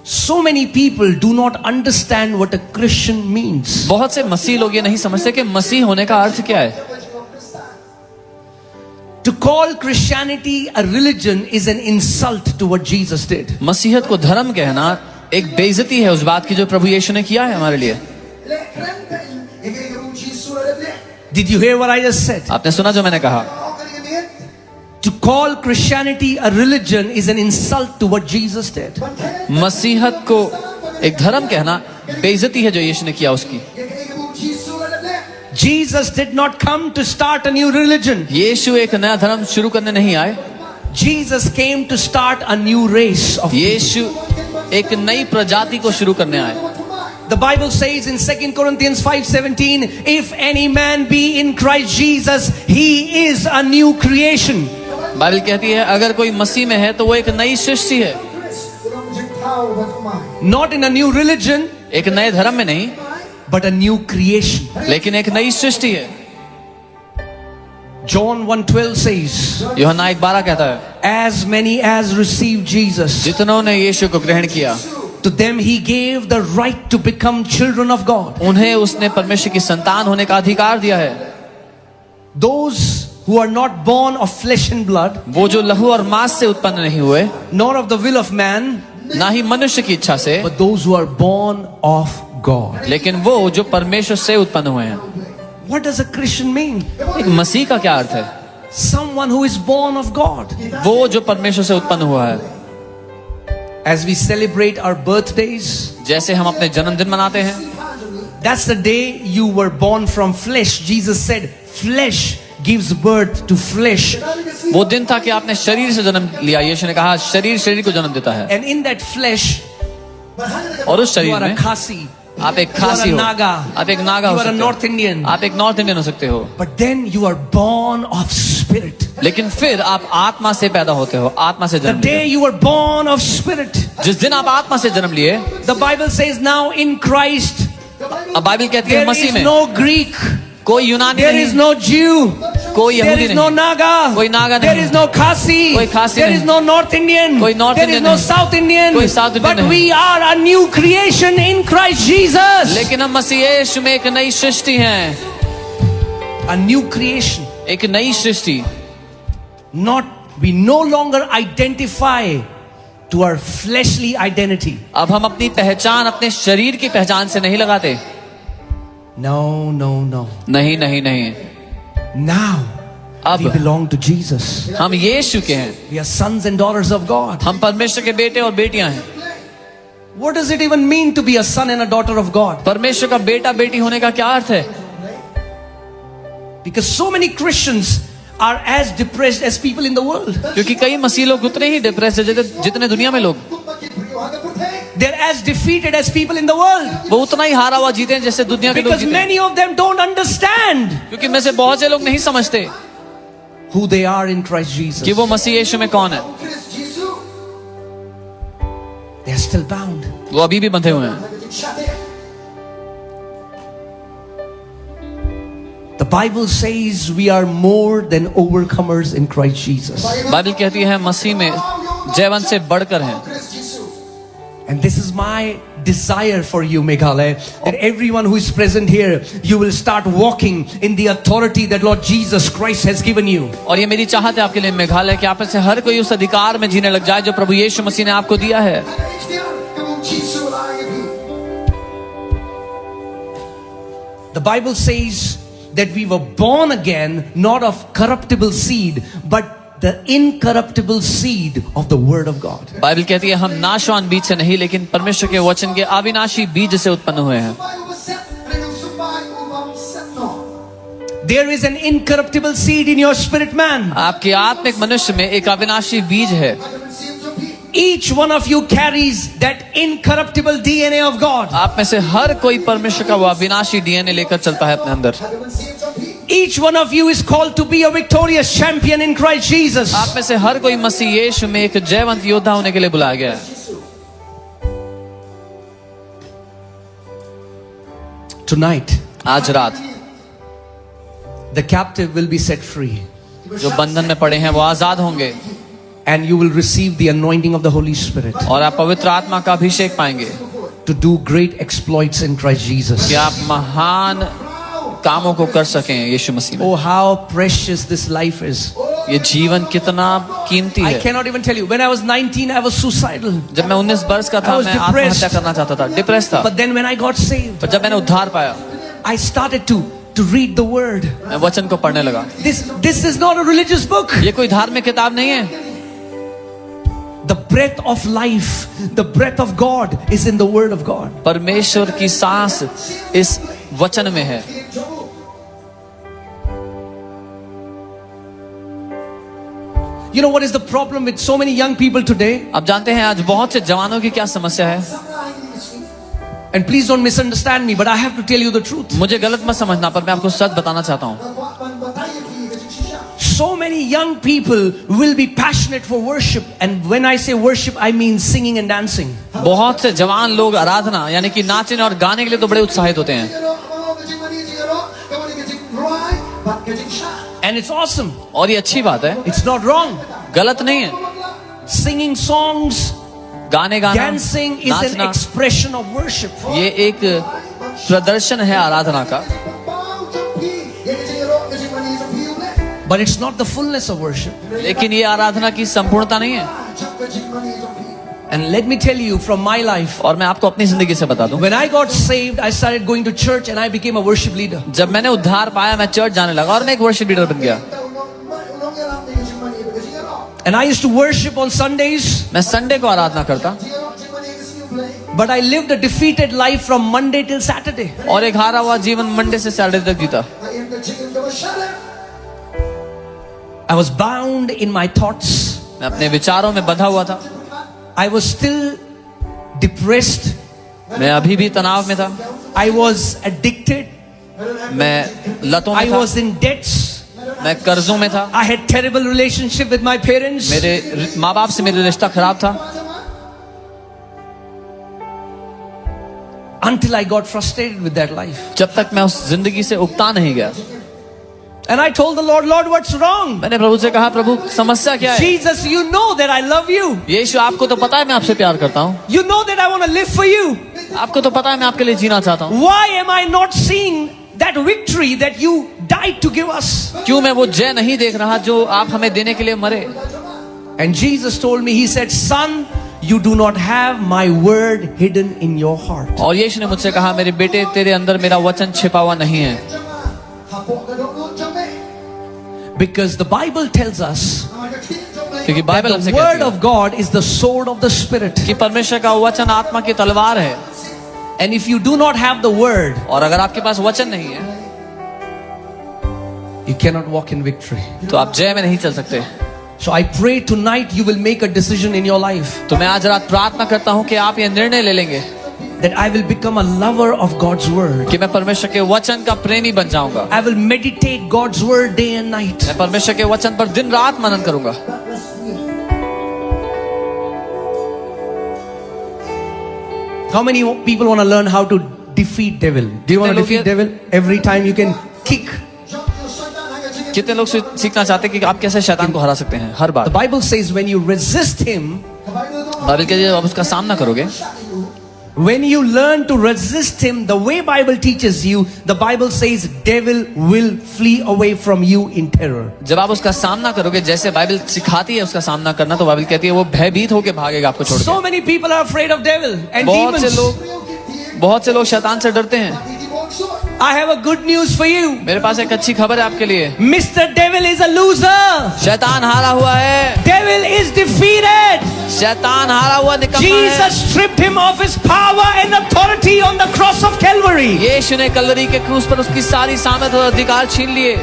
So many people do not understand what a Christian means. बहुत से मसीह लोग ये नहीं समझते कि मसीह होने का अर्थ क्या है. To call Christianity a religion is an insult to what Jesus did. मसीहत को धर्म कहना एक बेइज्जती है उस बात की जो प्रभु यीशु ने किया है हमारे लिए. Did you hear what I just said? आपने सुना जो मैंने कहा? To call Christianity a religion is an insult to what Jesus did. मसीहत को एक धर्म कहना बेइज्जती है जो यीशु ने किया उसकी। Jesus did not come to start a new religion. यीशु एक नया धर्म शुरू करने नहीं आए। Jesus came to start a new race of यीशु एक नई प्रजाति को शुरू करने आए। The Bible says in 2 Corinthians 5:17, if any man be in Christ Jesus, he is a new creation. Bible कहती है अगर कोई मसीह में है तो वो एक नई सृष्टि है। Not in a new religion, एक नए धर्म में नहीं, but a new creation. लेकिन एक नई सृष्टि है। John 1:12 says, यूहन्ना 1:12 कहता है, as many as received Jesus, जितनों ने यीशु को ग्रहण किया, to them he gave the right to become children of God. उन्हें उसने परमेश्वर की संतान होने का अधिकार दिया है। Those who are not born of flesh and blood, वो जो लहू और मांस से उत्पन्न नहीं हुए, nor of the will of man, ना ही मनुष्य की इच्छा से, but those who are born of God. लेकिन वो जो परमेश्वर से उत्पन्न हुए हैं। What does a Christian mean? एक मसीह का क्या अर्थ है? Someone who is born of God. वो जो परमेश्वर से उत्पन्न हुआ है। As we celebrate our birthdays, जैसे हम अपने जन्मदिन मनाते हैं, that's the day you were born from flesh. Jesus said, flesh gives birth to flesh. वो दिन था कि आपने शरीर से जन्म लिया। यीशु ने कहा शरीर शरीर को जन्म देता है। And in that flesh, और उस you शरीर are a में Khasi, आप एक you are खासी a हो, Naga, आप एक नागा you हो are a सकते North हो, Indian. आप एक नॉर्थ इंडियन हो सकते हो। But then you are born of spirit. लेकिन फिर आप आत्मा से पैदा होते हो, आत्मा से The जन्म day लिए। you were born of spirit, जिस दिन आप आत्मा से जन्म लिए, the Bible says now in Christ, अब बाइबल कहती है there मसीह is में no Greek, कोई यूनानी there is नहीं, no Jew, कोई there यहूदी is no नहीं, Naga, कोई नागा there नहीं, is no Khasi, कोई खासी there नहीं, is no North Indian, कोई North there is Indian no नहीं, South Indian, कोई South Indian but नहीं। we are a new creation in Christ Jesus. लेकिन हम मसीह यीशु में एक नई सृष्टि हैं, A new creation. एक नई सृष्टि। Not, we no longer identify to our fleshly identity. अब हम अपनी पहचान अपने शरीर की पहचान से नहीं लगाते। No, no, no. नहीं नहीं नहीं, Now अब we belong to Jesus. हम यीशु के हैं, We are sons and daughters of God. हम परमेश्वर के बेटे और बेटियां हैं। What does it even mean to be a son and a daughter of God? परमेश्वर का बेटा बेटी होने का क्या अर्थ है? Because so many Christians are as depressed as people in the world. क्योंकि कई मसीह लोग उतने ही डिप्रेस है जितने दुनिया में लोग। They're as defeated as people in the world. वो उतना ही हारा हुआ जीते हैं जैसे दुनिया के लोग Because जीते हैं। many of them don't understand क्योंकि में से बहुत से लोग नहीं समझते who they are in Christ Jesus. कि वो मसीह यीशु में कौन है। They're still bound. वो अभी भी बंधे हुए हैं। The Bible says we are more than overcomers in Christ Jesus. Bible कहती है मसीह में जयवंत से बढ़कर हैं। And this is my desire for you, Meghalaya, that everyone who is present here, you will start walking in the authority that Lord Jesus Christ has given you. और ये मेरी चाहत है आपके लिए मेघालय कि आप में से हर कोई उस अधिकार में जीने लग जाए जो प्रभु यीशु मसीह ने आपको दिया है। The Bible says that we were born again, not of corruptible seed, but the incorruptible seed of the Word of God. Bible कहती है हम नाशवान बीज से नहीं लेकिन परमेश्वर के वचन के अविनाशी बीज से उत्पन्न हुए हैं। There is an incorruptible seed in your spirit man. आपके आत्मिक मनुष्य में एक अविनाशी बीज है। Each one of you carries that incorruptible DNA of God. आप में से हर कोई परमेश्वर का वो अविनाशी डीएनए लेकर चलता है अपने अंदर। Each one of you is called to be a victorious champion in Christ Jesus. आप में से हर कोई मसीह यीशु में एक जयवंत योद्धा होने के लिए बुलाया गया है। Tonight, आज रात the captive will be set free. जो बंधन में पड़े हैं वो आजाद होंगे And you will receive the anointing of the Holy Spirit और आप पवित्र आत्मा का अभिषेक पाएंगे to do great exploits in Christ Jesus. कि आप महान कामों को कर सकें यीशु मसीह में। Oh, how precious this life is. ये जीवन कितना कीमती I है। cannot even tell you. When I was 19, I was suicidal. जब मैं 19 वर्ष का I था was मैं depressed. आत्महत्या करना चाहता था, डिप्रेस था। But then when I got saved, पर जब मैंने उद्धार पाया I started to to read the word. मैं वचन को पढ़ने लगा. This is not a religious book. ये कोई धार्मिक किताब नहीं है. The breath of life, the breath of God is in the word of God. परमेश्वर की सांस इस वचन में है. You know what is the problem with so many young people today? आप जानते हैं आज बहुत से जवानों की क्या समस्या है? And please don't misunderstand me, but I have to tell you the truth. मुझे गलत मत समझना, पर मैं आपको सच बताना चाहता हूँ. So many young people will be passionate for worship, and when I say worship, I mean singing and dancing. बहुत से जवान लोग आराधना यानी कि नाचने और गाने के लिए तो बड़े उत्साहित होते हैं. And it's awesome. और ये अच्छी बात है. It's not wrong. गलत नहीं है. Singing songs, गाने गाना, dancing is an expression of worship. ये एक प्रदर्शन है आराधना का. But it's not the fullness of worship. लेकिन ये आराधना की संपूर्णता नहीं है. And let me tell you from my life. और मैं आपको अपनी जिंदगी से बता दूं. When I got saved, I started going to church and I became a worship leader. जब मैंने उद्धार पाया, मैं चर्च जाने लगा और मैं एक वर्शिप लीडर बन गया. And I used to worship on Sundays. मैं संडे को आराधना करता. But I lived a defeated life from Monday till Saturday. और एक हारा हुआ जीवन मंडे से सैटरडे तक जीता. I was bound in my thoughts. मैं अपने विचारों में बंधा हुआ था. I was still depressed. मैं अभी भी तनाव में था. I was addicted. मैं लतों में I था. was in debts. मैं कर्जों में था. I had terrible relationship with my parents. मेरे माँ बाप से मेरा रिश्ता खराब था. Until I got frustrated with that life. जब तक मैं उस जिंदगी से उगता नहीं गया. And I told the Lord, Lord, what's wrong? मैंने प्रभु से कहा, प्रभु समस्या क्या है? Jesus, you know that I love you. यीशु, आपको तो पता है मैं आपसे प्यार करता हूँ. You know that I want to live for you. आपको तो पता है मैं आपके लिए जीना चाहता हूँ. Why am I not seeing that victory that you died to give us? क्यों मैं वो जय नहीं देख रहा जो आप हमें देने के लिए मरे? And Jesus told me, He said, Son, you do not have my word hidden in your heart. और यीशु ने मुझसे कहा, मेरे बेटे, तेरे अंदर मेरा वचन छिपा हुआ नहीं है. Because the Bible tells us क्योंकि बाइबल that हमसे the word कहती of God is the sword of the Spirit. है कि परमेश्वर का वचन आत्मा की तलवार है. And if you do not have the word, और अगर आपके पास वचन नहीं है, you cannot walk in victory. तो आप जय में नहीं चल सकते. So I pray tonight you will make a decision in your life तो मैं आज रात प्रार्थना करता हूँ कि आप ये निर्णय ले लेंगे that I will become a lover of God's word. कि मैं परमेश्वर के वचन का प्रेमी बन जाऊंगा. I will meditate God's word day and night. मैं परमेश्वर के वचन पर दिन रात मनन करूंगा. How many people want to learn how to defeat devil? Do you want to defeat devil? Every time you can kick. कितने लोग सीखना चाहते हैं कि आप कैसे शैतान को हरा सकते हैं? हर बार. The Bible says when you resist him, Bible कहती है आप उसका सामना करोगे. when you learn to resist him the way Bible teaches you, the Bible says devil will flee away from you in terror. जब आप उसका सामना करोगे जैसे बाइबल सिखाती है उसका सामना करना, तो बाइबल कहती है वो भयभीत होकर भागेगा आपको छोड़कर. So many people are afraid of devil and demons. बहुत से लोग शैतान से डरते हैं. I have a good news for you. मेरे पास एक अच्छी खबर है आपके लिए. Mr. Devil is a loser. शैतान हारा हुआ है. Devil is defeated. शैतान हारा हुआ निकम्मा है. Jesus stripped him of his power and authority on the cross of Calvary. यीशु ने कलवरी के क्रूस पर उसकी सारी सामर्थ और अधिकार छीन लिए.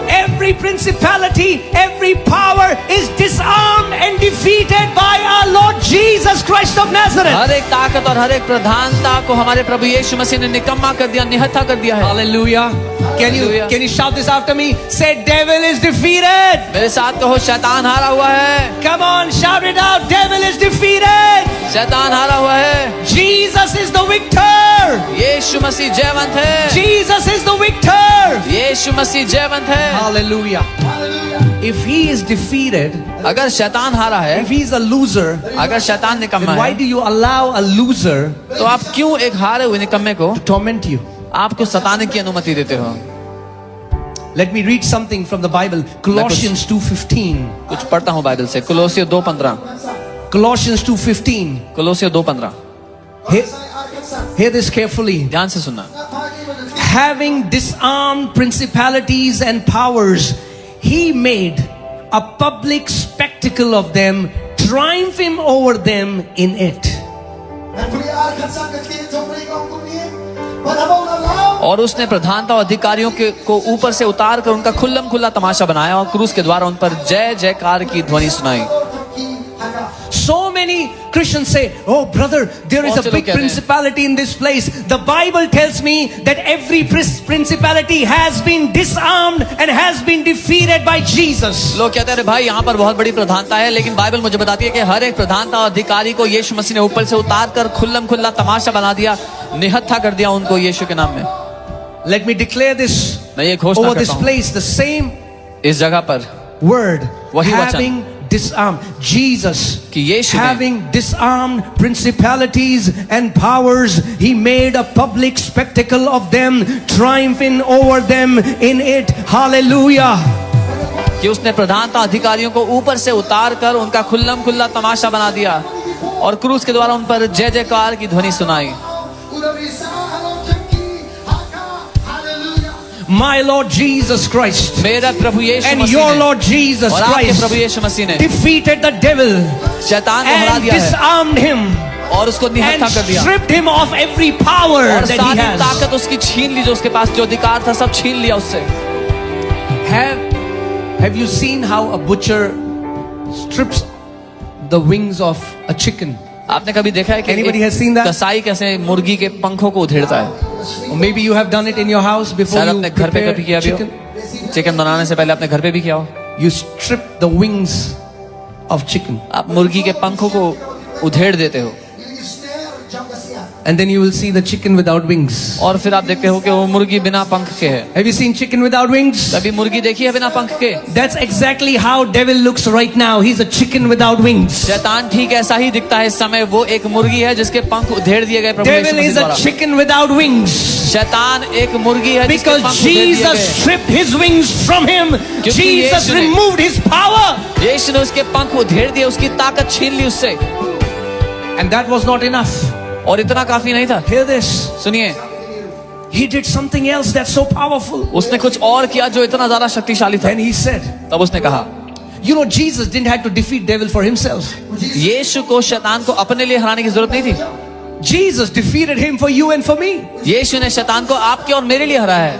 Every principality, every power is disarmed and defeated by our Lord Jesus Christ of Nazareth. हर एक ताकत और हर एक प्रधानता को हमारे प्रभु यीशु मसीह ने निकम्मा कर दिया, निहत्था कर दिया है. Hallelujah. Can you shout this after me? Say, devil is defeated. मेरे साथ कहो, शैतान हारा हुआ है. Come on, shout it out. Devil is defeated. शैतान हारा हुआ है. Jesus is the victor. यीशु मसीह जयवंत है. Jesus is the victor. यीशु मसीह जयवंत है. Hallelujah. If he is defeated, अगर शैतान हारा है, if he is a loser, अगर शैतान निकम्मा then why है, do you allow a loser तो आप क्यों एक हारे हुए निकम्मे को to torment you? आपको सताने की अनुमति देते हो? Let me read something from the Bible. Colossians 2:15. कुछ पढ़ता हूँ बाइबल से. कुलोसियो 2:15. Colossians 2:15. कुलोसियो 2:15. Hear this carefully. ध्यान से सुनना. having disarmed principalities and powers, he made a public spectacle of them, triumphing over them in it. और उसने प्रधानता और अधिकारियों को ऊपर से उतार कर उनका खुल्लम खुल्ला तमाशा बनाया और क्रूस के द्वारा उन पर जय जयकार की ध्वनि सुनाई. So many Christians say, oh brother, there is a big principality in this place. The Bible tells me that every principality has been disarmed and has been defeated by Jesus. लोग कहते हैं भाई यहाँ पर बहुत बड़ी प्रधानता है, लेकिन बाइबल मुझे बताती है कि हर एक प्रधानता और अधिकारी को यीशु मसीह ने ऊपर से उतार कर खुल्लम खुल्ला तमाशा बना दिया, निहत्था कर दिया उनको यीशु के नाम में. Let me declare this over this place, the same इस जगह पर word, वही having disarmed. Jesus, having disarmed principalities and powers, he made a public spectacle of them, triumphing over them in it. Hallelujah. कि उसने प्रधानता अधिकारियों को ऊपर से उतार कर उनका खुल्लम खुल्ला तमाशा बना दिया और क्रूस के द्वारा उन पर जय जयकार की ध्वनि सुनाई. My Lord Jesus Christ मेरा प्रभु यीशु and मसीह your ने Lord Jesus और आपके Christ प्रभु यीशु मसीह ने defeated the devil शैतान को हरा and दिया है disarmed him और उसको निहत्था and कर दिया stripped him of every power और that he सारी has. ताकत उसकी छीन ली, जो उसके पास जो अधिकार था सब छीन लिया उससे. Have you seen how a butcher strips the wings of a chicken? आपने कभी देखा है कि Anybody has seen that? कसाई कैसे मुर्गी के पंखों को उधेड़ता है? Or maybe you have done it in your house before शायद you अपने घर पे prepare कभी किया भी हो. chicken. चिकन बनाने से पहले अपने घर पे भी किया हो. You strip the wings of chicken. आप मुर्गी के पंखों को उधेड़ देते हो And then you will see the chicken without wings. और फिर आप देखते हो कि वो मुर्गी बिना पंख के है. Have you seen chicken without wings? कभी मुर्गी देखी है बिना पंख के? That's exactly how devil looks right now. He's a chicken without wings. शैतान ठीक ऐसा ही दिखता है इस समय. वो एक मुर्गी है जिसके पंख उधेड़ दिए गए प्रभु यीशु Devil मसीह is a द्वारा. chicken without wings. शैतान एक मुर्गी है जिसके Because पंख उधेड़ दिए Jesus गए. stripped his wings from him. Jesus removed his power. यीशु ने उसके पंख उधेड़ दिए, उसकी ताकत छीन ली उससे. And that was not enough. और इतना काफी नहीं था. Hear this. सुनिए, He did something else that's so powerful. उसने कुछ और किया जो इतना ज्यादा शक्तिशाली था. Then he said, तब उसने कहा, you know, Jesus didn't have to defeat devil for himself. यीशु को शैतान को अपने लिए हराने की जरूरत नहीं थी. Jesus defeated him for you and for me. यीशु ने शैतान को आपके और मेरे लिए हराया है.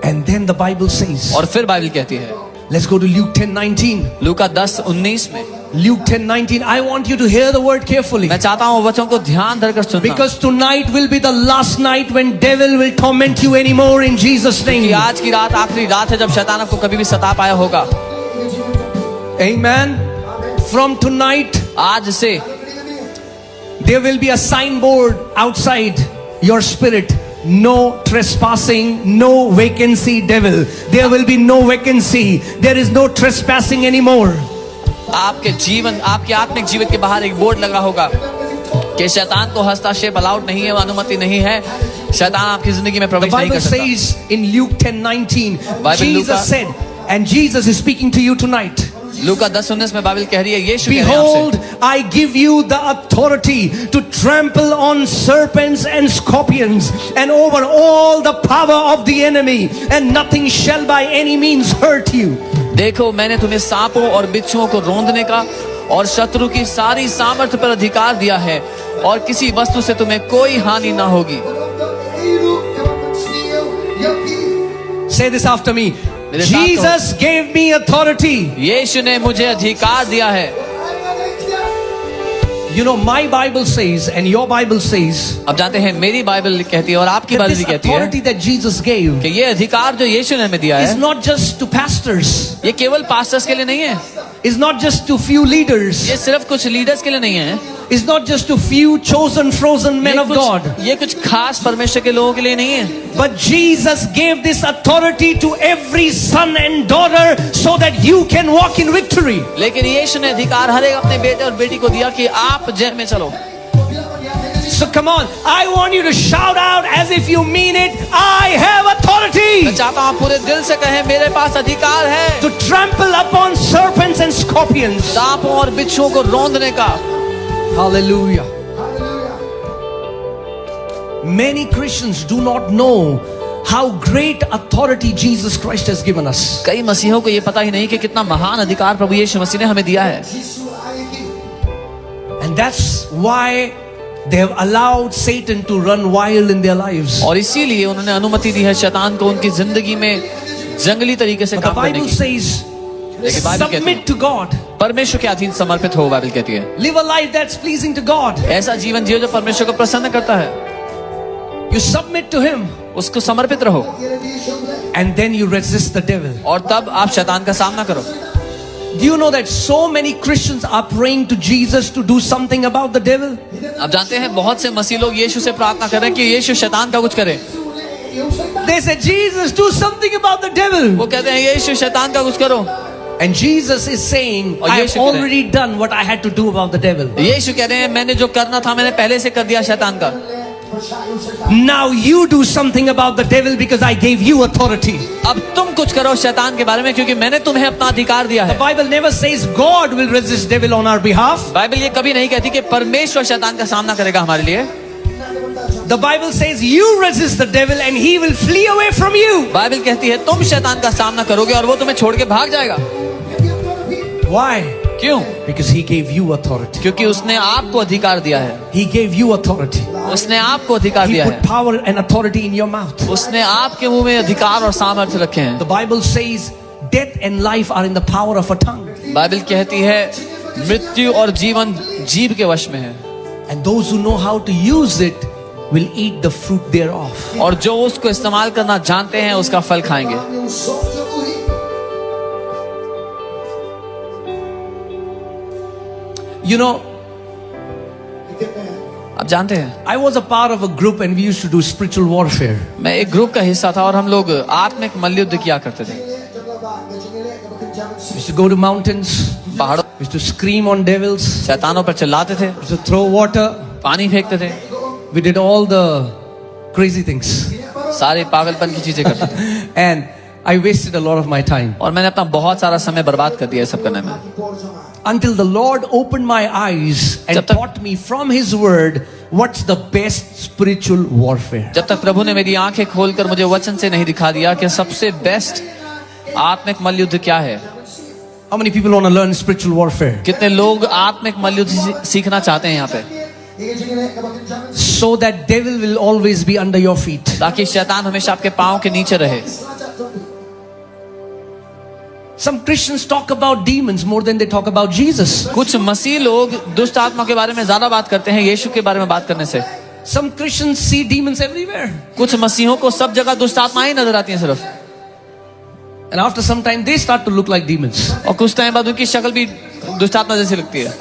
And then the Bible says, और फिर बाइबल कहती है, let's go to Luke 10:19. लूका 10:19 में. Luke 10:19. I want you to hear the word carefully. मैं चाहता हूँ वचन को ध्यान धरकर सुनना. Because tonight will be the last night when devil will torment you anymore in Jesus' name. कि आज की रात आखिरी रात है जब शैतान आपको कभी भी सता पाया होगा. Amen. From tonight, आज से there will be a signboard outside your spirit. No trespassing, no vacancy, devil. There will be no vacancy. There is no trespassing anymore. आपके जीवन, आपके आत्मिक जीवन के बाहर एक बोर्ड लगा होगा कि शैतान को हस्तक्षेप अलाउड नहीं है, अनुमति नहीं है. शैतान आपकी जिंदगी में प्रवेश नहीं कर सकता. The Bible says in Luke 10:19, Jesus said, and Jesus is speaking to you tonight. लूका 10:19 में बाइबल कह रही है, यीशु कह रहे हैं Behold, I give you the authority to trample on serpents and scorpions and over all the power of the enemy, and nothing shall by any means hurt you. देखो, मैंने तुम्हें सांपों और बिच्छुओं को रौंदने का और शत्रु की सारी सामर्थ्य पर अधिकार दिया है और किसी वस्तु से तुम्हें कोई हानि ना होगी. Say this after me. Jesus gave me authority. यीशु ने मुझे अधिकार दिया है. You know, my Bible says and your Bible says, अब जानते हैं मेरी बाइबल कहती है और आपकी बाइबल भी कहती है authority that Jesus gave कि ये अधिकार जो यीशु ने हमें दिया is है, not just to pastors. ये केवल पास्टर्स के लिए नहीं है. Is not just to few leaders. ये सिर्फ कुछ लीडर्स के लिए नहीं है. Is not just to few chosen frozen men of God. ये कुछ खास परमेश्वर के लोगों के लिए नहीं है. But Jesus gave this authority to every son and daughter so that you can walk in victory. लेकिन यीशु ने अधिकार हर एक अपने बेटे और बेटी को दिया कि आप जय में चलो. So come on, I want you to shout out as if you mean it. I have authority. मैं चाहता हूँ पूरे दिल से कहें, मेरे पास अधिकार है To trample upon serpents and scorpions. सांपों और बिच्छुओं को रौंदने का. Hallelujah. Many Christians do not know how great authority Jesus Christ has given us. कई मसीहों को ये पता ही नहीं कि कितना महान अधिकार प्रभु यीशु मसीह ने हमें दिया है। And that's why they have allowed Satan to run wild in their lives. और इसीलिए उन्होंने अनुमति दी है शैतान को उनकी जिंदगी में जंगली तरीके से But the काम करने Bible की। says, लेकिन बाइबल कहती submit to God. है परमेश्वर के अधीन समर्पित हो, बाइबल कहती है। Live a life that's pleasing to God. ऐसा जीवन जियो जो परमेश्वर को प्रसन्न करता है। You submit to Him, उसको समर्पित रहो and then you resist the devil. और तब आप शैतान का सामना करो। Do you know that so many Christians are praying to Jesus to do something about the devil? आप जानते हैं बहुत से मसीह लोग यीशु से प्रार्थना कर रहे हैं कि यीशु शैतान का कुछ करे। They say, Jesus, do something about the devil. वो कहते हैं यीशु शैतान का कुछ करो। And Jesus is saying, और I have यीशु कह रहे हैं, already done what I had to do about the devil. यीशु कह रहे हैं मैंने जो करना था मैंने पहले से कर दिया शैतान का। Now you do something about the devil because I gave you authority. अब तुम कुछ करो शैतान के बारे में क्योंकि मैंने तुम्हें अपना अधिकार दिया The है। Bible never says God will resist devil on our behalf. Bible ये कभी नहीं कहती कि परमेश्वर शैतान का सामना करेगा हमारे लिए। The Bible says you resist the devil and he will flee away from you. Bible कहती है तुम शैतान का सामना करोगे और वो तुम्हें छोड़ के भाग जाएगा। Why? क्यों? Because he gave you authority. क्योंकि उसने आपको अधिकार दिया है। He gave you authority. उसने आपको अधिकार He दिया put है। power and authority in your mouth. उसने आपके मुंह में अधिकार और सामर्थ्य रखे हैं। The Bible says death and life are in the power of a tongue. Bible कहती है मृत्यु और जीवन जीभ के वश में है And those who know how to use it will eat the fruit thereof. और जो उसको इस्तेमाल करना जानते हैं उसका फल खाएंगे। You know, आप जानते हैं I was a part of a group and we used to do spiritual warfare. मैं एक ग्रुप का हिस्सा था और हम लोग आत्मिक मल्लयुद्ध किया करते थे। We used to go to mountains. पहाड़ों We used to scream on devils. शैतानों पर चिल्लाते थे, We used to throw water. पानी फेंकते थे, We did all the crazy things. सारे पागलपन की चीजें करते थे And I wasted a lot of my time. और मैंने अपना बहुत सारा समय बर्बाद कर दिया सब करने में। Until the Lord opened my eyes and जब तक- taught me from His Word what's the best spiritual warfare. जब तक प्रभु ने मेरी आंखें खोलकर मुझे वचन से नहीं दिखा दिया कि सबसे बेस्ट आत्मिक मल्लयुद्ध क्या है। How many people want to learn spiritual warfare? कितने लोग आत्मिक मल्लयुद्ध सीखना चाहते हैं यहाँ पे, So that devil will always be under your feet. ताकि शैतान हमेशा आपके पाँव के नीचे रहे। Some Christians talk about demons more than they talk about Jesus. कुछ मसीह लोग दुष्ट आत्मा के बारे में ज्यादा बात करते हैं यीशु के बारे में बात करने से। Some Christians see demons everywhere. कुछ मसीहों को सब जगह दुष्ट आत्माएं नजर आती हैं सिर्फ, And after some time they start to look like demons. और कुछ टाइम बाद उनकी शक्ल भी दुष्ट आत्मा जैसी लगती है।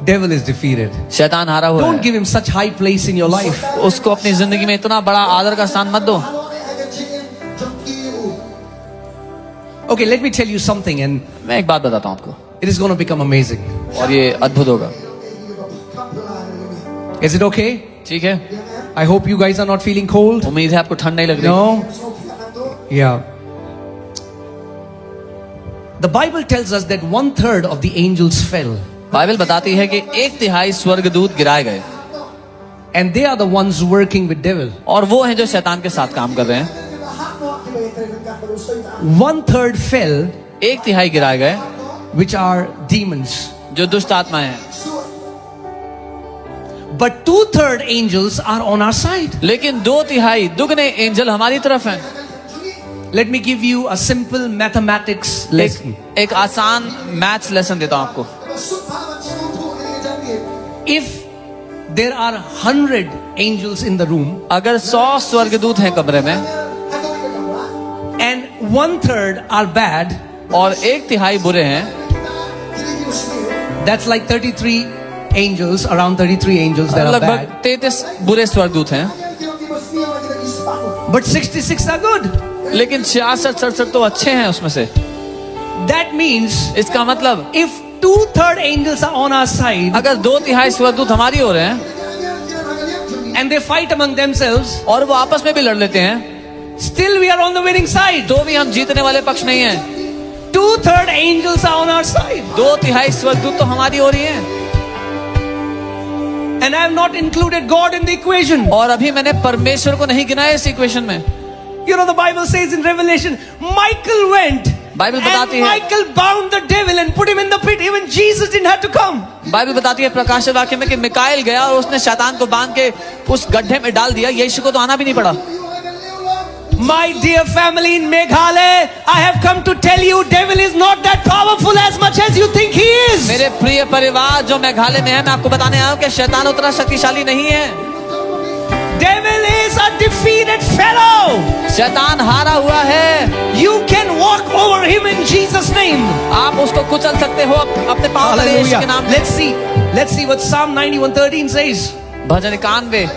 Devil is defeated. शैतान हारा हुआ Don't है। give him such high place in your life. उसको अपनी जिंदगी में इतना बड़ा आदर का स्थान मत दो। Okay, let me tell you something and मैं एक बात बताता हूँ आपको it is going to become amazing. और ये अद्भुत होगा। Is it okay? ठीक है, I hope you guys are not feeling cold. उम्मीद है आपको ठंड नहीं लग रही। No? Yeah. The Bible tells us that 1/3 of the angels fell. Bible बताती है कि 1/3 स्वर्गदूत गिराए गए And they are the ones working with devil. और वो हैं जो शैतान के साथ काम कर रहे हैं। 1/3 fell, 1/3 गिराए गए which are demons. जो दुष्ट आत्माएं हैं, But 2/3 angels are on our side. लेकिन 2/3 दुगने एंजल हमारी तरफ हैं। Let me give you a simple mathematics lesson. एक आसान मैथ्स लेसन देता हूं आपको। If there are 100 angels in the room अगर 100 स्वर्गदूत हैं कमरे में and 1/3 are bad, और 1/3 बुरे हैं, that's like 33 angels, around 33 angels that are लगभग bad. 33 बुरे स्वर्गदूत हैं, But 66 are good. लेकिन 66-67 तो अच्छे हैं उसमें से। That means इसका मतलब if 2/3 angels are on our side अगर 2/3 स्वर्गदूत हमारी ओर हैं and they fight among themselves, और वो आपस में भी लड़ लेते हैं, still we are on the winning side. तो भी हम जीतने वाले पक्ष में ही हैं। 2/3 angels are on our side. 2/3 स्वर्गदूत तो हमारी ओर ही हैं। and I have not included God in the equation. और अभी मैंने परमेश्वर को नहीं गिनाया इस इक्वेशन में. You know, the Bible says in Revelation, Michael went Bible and बताती है, Michael bound the devil and put him in the pit. Even Jesus didn't have to come. Bible बताती है प्रकाशित वाक्य में कि मिकाएल गया और उसने शैतान को बांध के उस गड्ढे में डाल दिया. यीशु को तो आना भी नहीं पड़ा. My dear family in Meghalaya, I have come to tell you, devil is not that powerful as much as you think he is. मेरे प्रिय परिवार जो मेघालय में है, मैं आपको बताने आया हूँ कि शैतान उतना शक्तिशाली नहीं है. Devil is a defeated fellow. शैतान हारा हुआ है. You can walk over him in Jesus' name. आप उसको कुचल सकते हो अपने पांव तले यीशु के नाम में. Let's see what Psalm 91:13 says. भजन 91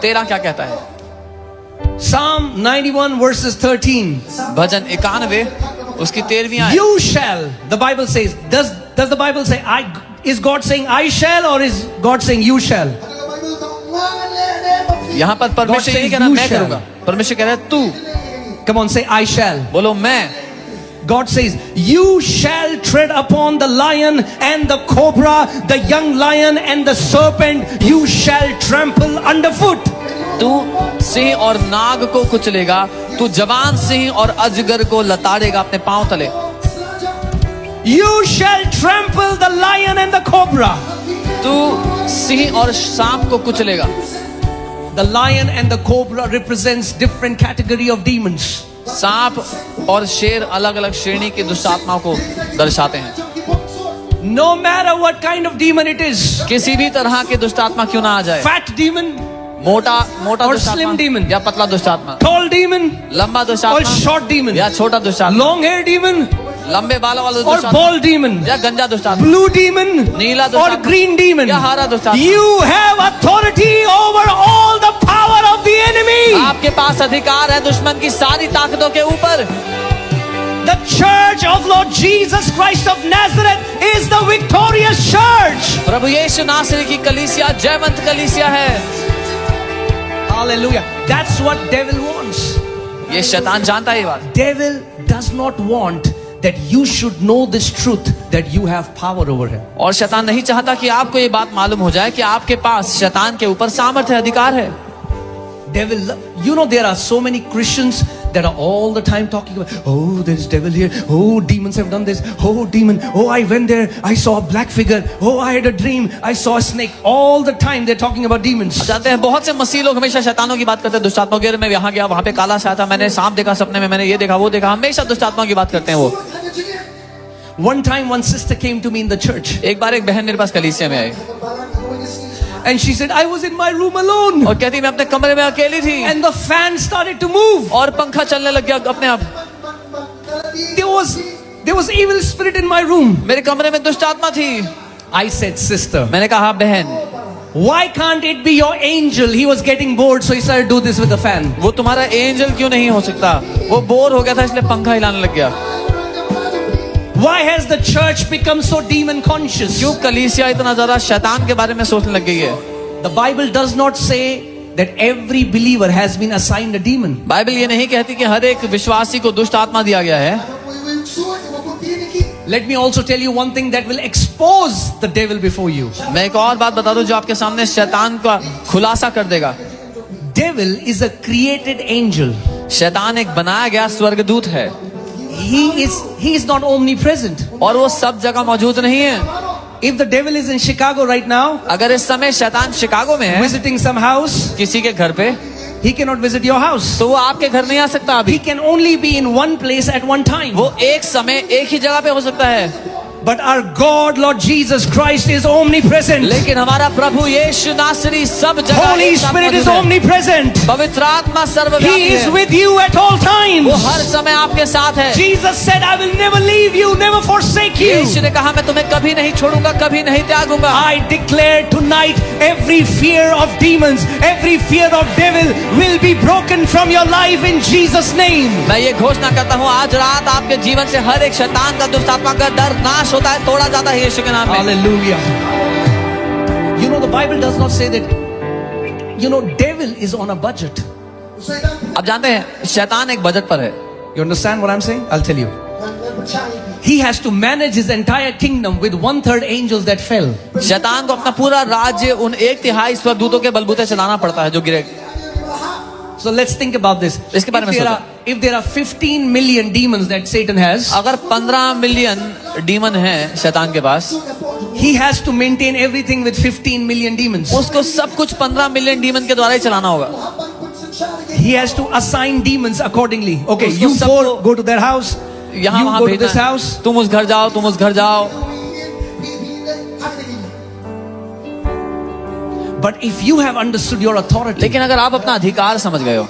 13 क्या कहता है? Psalm 91 verses 13. भजन 91 उसकी 13वीं आयत. You shall. The Bible says. Does the Bible say I? Is God saying I shall or is God saying you shall? यहाँ पर परमेश्वर यही कह रहा है मैं करूँगा. परमेश्वर कह रहा है तू. Come on, say I shall. बोलो मैं. God says, you shall tread upon the lion and the cobra, the young lion and the serpent, you shall trample underfoot. तू सिंह और नाग को कुचलेगा, तू जवान सिंह और अजगर को लताड़ेगा अपने पांव तले. You shall trample the lion and the cobra. तू सिंह और सांप को कुचलेगा. The lion and the cobra represents different category of demons. सांप और शेर अलग अलग श्रेणी की दुष्ट आत्माओं को दर्शाते हैं. No matter what kind of demon it is. किसी भी तरह के दुष्ट आत्मा क्यों ना आ जाए. Fat demon, मोटा or दुष्ट slim आत्मा demon, या पतला दुष्ट आत्मा, tall demon, लंबा दुष्ट or आत्मा short demon, या छोटा दुष्ट आत्मा, long hair demon, लंबे बालों वाला or दुष्ट आत्मा bald demon, या गंजा दुष्ट आत्मा, blue demon, नीला दुष्ट or आत्मा green demon. या हरा दुष्ट आत्मा. You have authority over all the power of the enemy. आपके पास अधिकार है दुश्मन की सारी ताकतों के ऊपर. The church of Lord Jesus Christ of Nazareth is the victorious church. प्रभु यीशु नासरी की कलीसिया जयवंत कलीसिया है. Hallelujah. That's what devil wants. ये शैतान जानता है ये बात. Devil does not want that you should know this truth that you have power over him. और शैतान नहीं चाहता कि आपको ये बात मालूम हो जाए कि आपके पास शैतान के ऊपर सामर्थ्य अधिकार है. Devil, you know, there are so many Christians that are all the time talking about, oh, there is devil here, oh, demons have done this, oh, demon, oh, I went there, I saw a black figure, oh, I had a dream, I saw a snake. All the time they're talking about demons. जानते हैं बहुत से मसीह लोग हमेशा शैतानों की बात करते हैं. दुष्ट आत्माओं के बारे में, यहाँ गया वहाँ पे काला सा था, मैंने सांप देखा सपने में, मैंने ये देखा वो देखा. हमेशा दुष्ट आत्माओं की बात करते हैं वो. One time one sister came to me in the church. एक बार एक बहन मेरे पास कलीसिया में आई And she said, I was in my room alone. और कहती मैं अपने कमरे में अकेली थी And the fan started to move. और पंखा चलने लग गया अपने आप. There was evil spirit in my room. मेरे कमरे में दुष्ट आत्मा थी. I said, sister, मैंने कहा बहन, why can't it be your angel? He was getting bored, so he started to do this with the fan. वो तुम्हारा एंजल क्यों नहीं हो सकता? वो बोर हो गया था इसलिए पंखा हिलाने लग गया. Why has the church become so demon conscious? क्यों कलीसिया इतना ज्यादा शैतान के बारे में सोचने लग गई है? The Bible does not say that every believer has been assigned a demon. Bible ये नहीं कहती कि हर एक विश्वासी को दुष्ट आत्मा दिया गया है. Let me also tell you one thing that will expose the devil before you. मैं एक और बात बता दूं जो आपके सामने शैतान का खुलासा कर देगा. Devil is a created angel. शैतान एक बनाया गया स्वर्गदूत है. He is not omnipresent. और वो सब जगह मौजूद नहीं है. If the devil is in Chicago right now, अगर इस समय शैतान शिकागो में है, visiting some house, किसी के घर पे, he cannot visit your house. तो वो आपके घर नहीं आ सकता अभी. He can only be in one place at one time. वो एक समय एक ही जगह पे हो सकता है. But our God, Lord Jesus Christ, is omnipresent. लेकिन हमारा प्रभु यीशु नासरी सब जगह Holy Spirit is omnipresent. पवित्र आत्मा सर्वव्यापी He is है. with you at all times. वो हर समय आपके साथ है. Jesus said, I will never leave you, never forsake you. यीशु ने कहा मैं तुम्हें कभी नहीं छोड़ूंगा, कभी नहीं त्यागूंगा. I declare tonight every fear of demons, every fear of devil will be broken from your life in Jesus' name. मैं ये घोषणा करता हूँ आज रात आपके जीवन से हर एक शैतान का दुष्ट आत्मा का डर नाश होता है, तोड़ा जाता है यीशु के नाम में. Hallelujah. You know, the Bible does not say that, you know, devil is on a budget. आप जानते हैं शैतान एक बजट पर है. You understand what I'm saying? I'll tell you. he has to manage his entire kingdom with 1/3 angels that fell. शैतान को अपना पूरा राज्य उन 1/3 स्वर्गदूतों के बलबूते चलाना पड़ता है जो गिरे. So let's think about this. इसके बारे में सोचो. If there are 15 million demons that Satan has, अगर 15 मिलियन डीमन हैं शैतान के पास, he has to maintain everything with 15 million demons. उसको सब कुछ 15 मिलियन डीमन के द्वारा ही चलाना होगा. He has to assign demons accordingly. Okay, उसको you four सबको go to their house. यहाँ You वहां go to भेजना this है. house. तुम उस घर जाओ, तुम उस घर जाओ. But if you have understood your authority, लेकिन अगर आप अपना अधिकार समझ गए हो,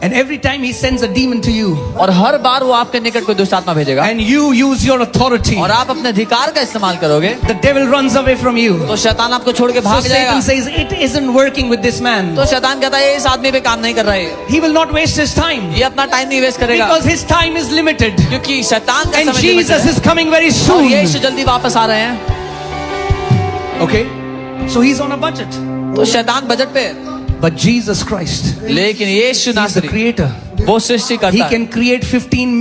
and every time he sends a demon to you, और हर बार वो आपके निकट कोई दुष्ट आत्मा भेजेगा, and you use your authority, और आप अपने अधिकार का इस्तेमाल करोगे, the devil runs away from you. तो शैतान आपको छोड़ के So भाग जाएगा. Satan says, it isn't working with this man. तो शैतान कहता है इस आदमी पे काम नहीं कर रहा है, He will not waste his time ये अपना टाइम नहीं वेस्ट करेगा, because his time is limited. क्योंकि शैतान का And समय Jesus limited is coming very है, और soon. यीशु जल्दी वापस आ रहे हैं. Okay? So he's on a budget. तो शैतान बजट पे है. But Jesus Christ, लेकिन यीशु he's the नासरी creator. वो सृष्टि He करता है. can create 15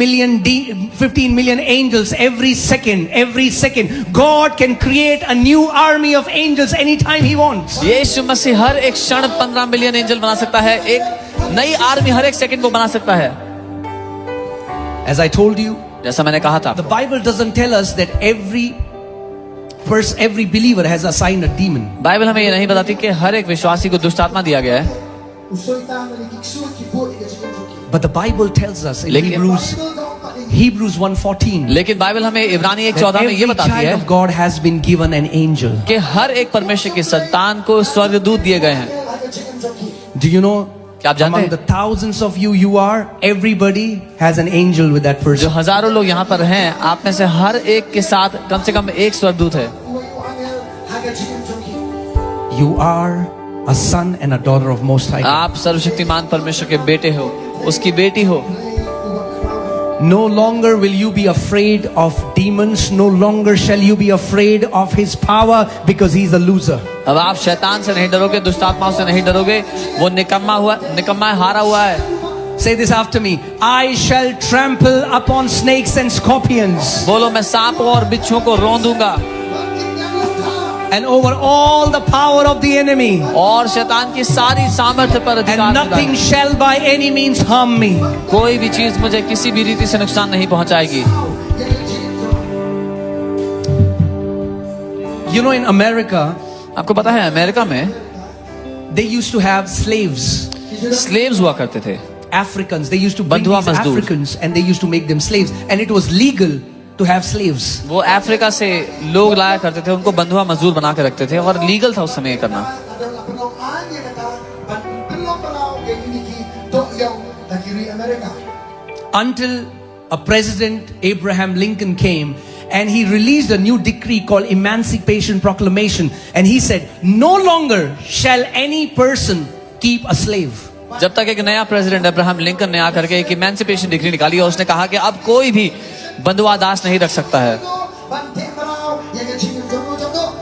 million angels every second. Every second. God can create a new army of angels anytime he wants. यीशु मसीह हर एक क्षण 15 मिलियन एंजल बना सकता है. एक नई आर्मी हर एक सेकंड को बना सकता है. As I told you, जैसा मैंने कहा था, the Bible doesn't tell us that every believer has assigned a demon. Bible हमें ये नहीं बताती कि हर एक विश्वासी को दुष्ट आत्मा दिया गया है. But the Bible tells us in लेकिन- Hebrews 1:14 लेकिन बाइबल हमें इब्रानी that 1:14 में ये every बताती child है of God has been given an angel. कि हर एक परमेश्वर की संतान को स्वर्गदूत दिए गए हैं. Do you know? क्या आप जानते Among हैं? the thousands of you are, everybody has an angel with that जो person. हजारों लोग यहाँ पर हैं, आप में से हर एक के साथ कम से कम एक स्वर्गदूत है. You are a son and a daughter of Most High God. आप सर्वशक्तिमान परमेश्वर के बेटे हो, उसकी बेटी हो. No longer will you be afraid of demons. No longer shall you be afraid of his power because he's a loser. अब आप शैतान से नहीं डरोगे, दुष्ट आत्माओं से नहीं डरोगे. वो निकम्मा हारा हुआ है. Say this after me. I shall trample upon snakes and scorpions बोलो, मैं सांपों और बिच्छुओं को रौंदूंगा and over all the power of the enemy. और शैतान की सारी सामर्थ्य पर And अधिकार nothing मिला है. shall by any means harm me. कोई भी चीज मुझे किसी भी रीति से नुकसान नहीं पहुंचाएगी. You know, in America, आपको पता है अमेरिका में they used to have slaves. Slaves हुआ करते थे. Africans. They used to bring बंधुआ these मजदूर. Africans and they used to make them slaves. And it was legal to have slaves. वो अफ्रीका से लोग लाया करते थे, उनको बंधुआ मजदूर बना के रखते थे, और लीगल था उस समय ये करना. Until a president, Abraham Lincoln, came and he released a new decree called Emancipation Proclamation. And he said, no longer shall any person keep a slave. जब तक एक नया प्रेसिडेंट अब्राहम लिंकन ने आकर के एक इमेंसिपेशन डिक्री निकाली और उसने कहा कि अब कोई भी बंधुआ दास नहीं रख सकता है.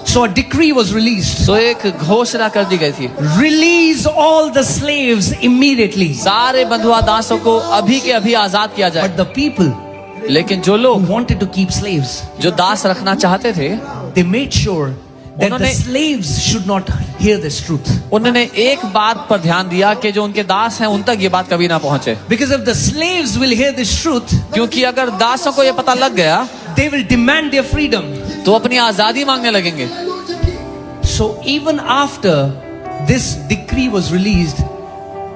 So a decree was released. तो एक घोषणा कर दी गई थी, Release all the slaves immediately. सारे बंधुआ दासों को अभी के अभी आजाद किया जाए. But the people लेकिन जो who लोग wanted to keep slaves, जो दास रखना चाहते थे, they made sure that the उन्होंने- slaves should not hear this truth. उन्होंने एक बात पर ध्यान दिया कि जो उनके दास हैं उन तक ये बात कभी ना पहुंचे. Because if the slaves will hear this truth, क्योंकि अगर दासों को ये पता लग गया they will demand their freedom. तो अपनी आजादी मांगने लगेंगे. So even after this decree was released,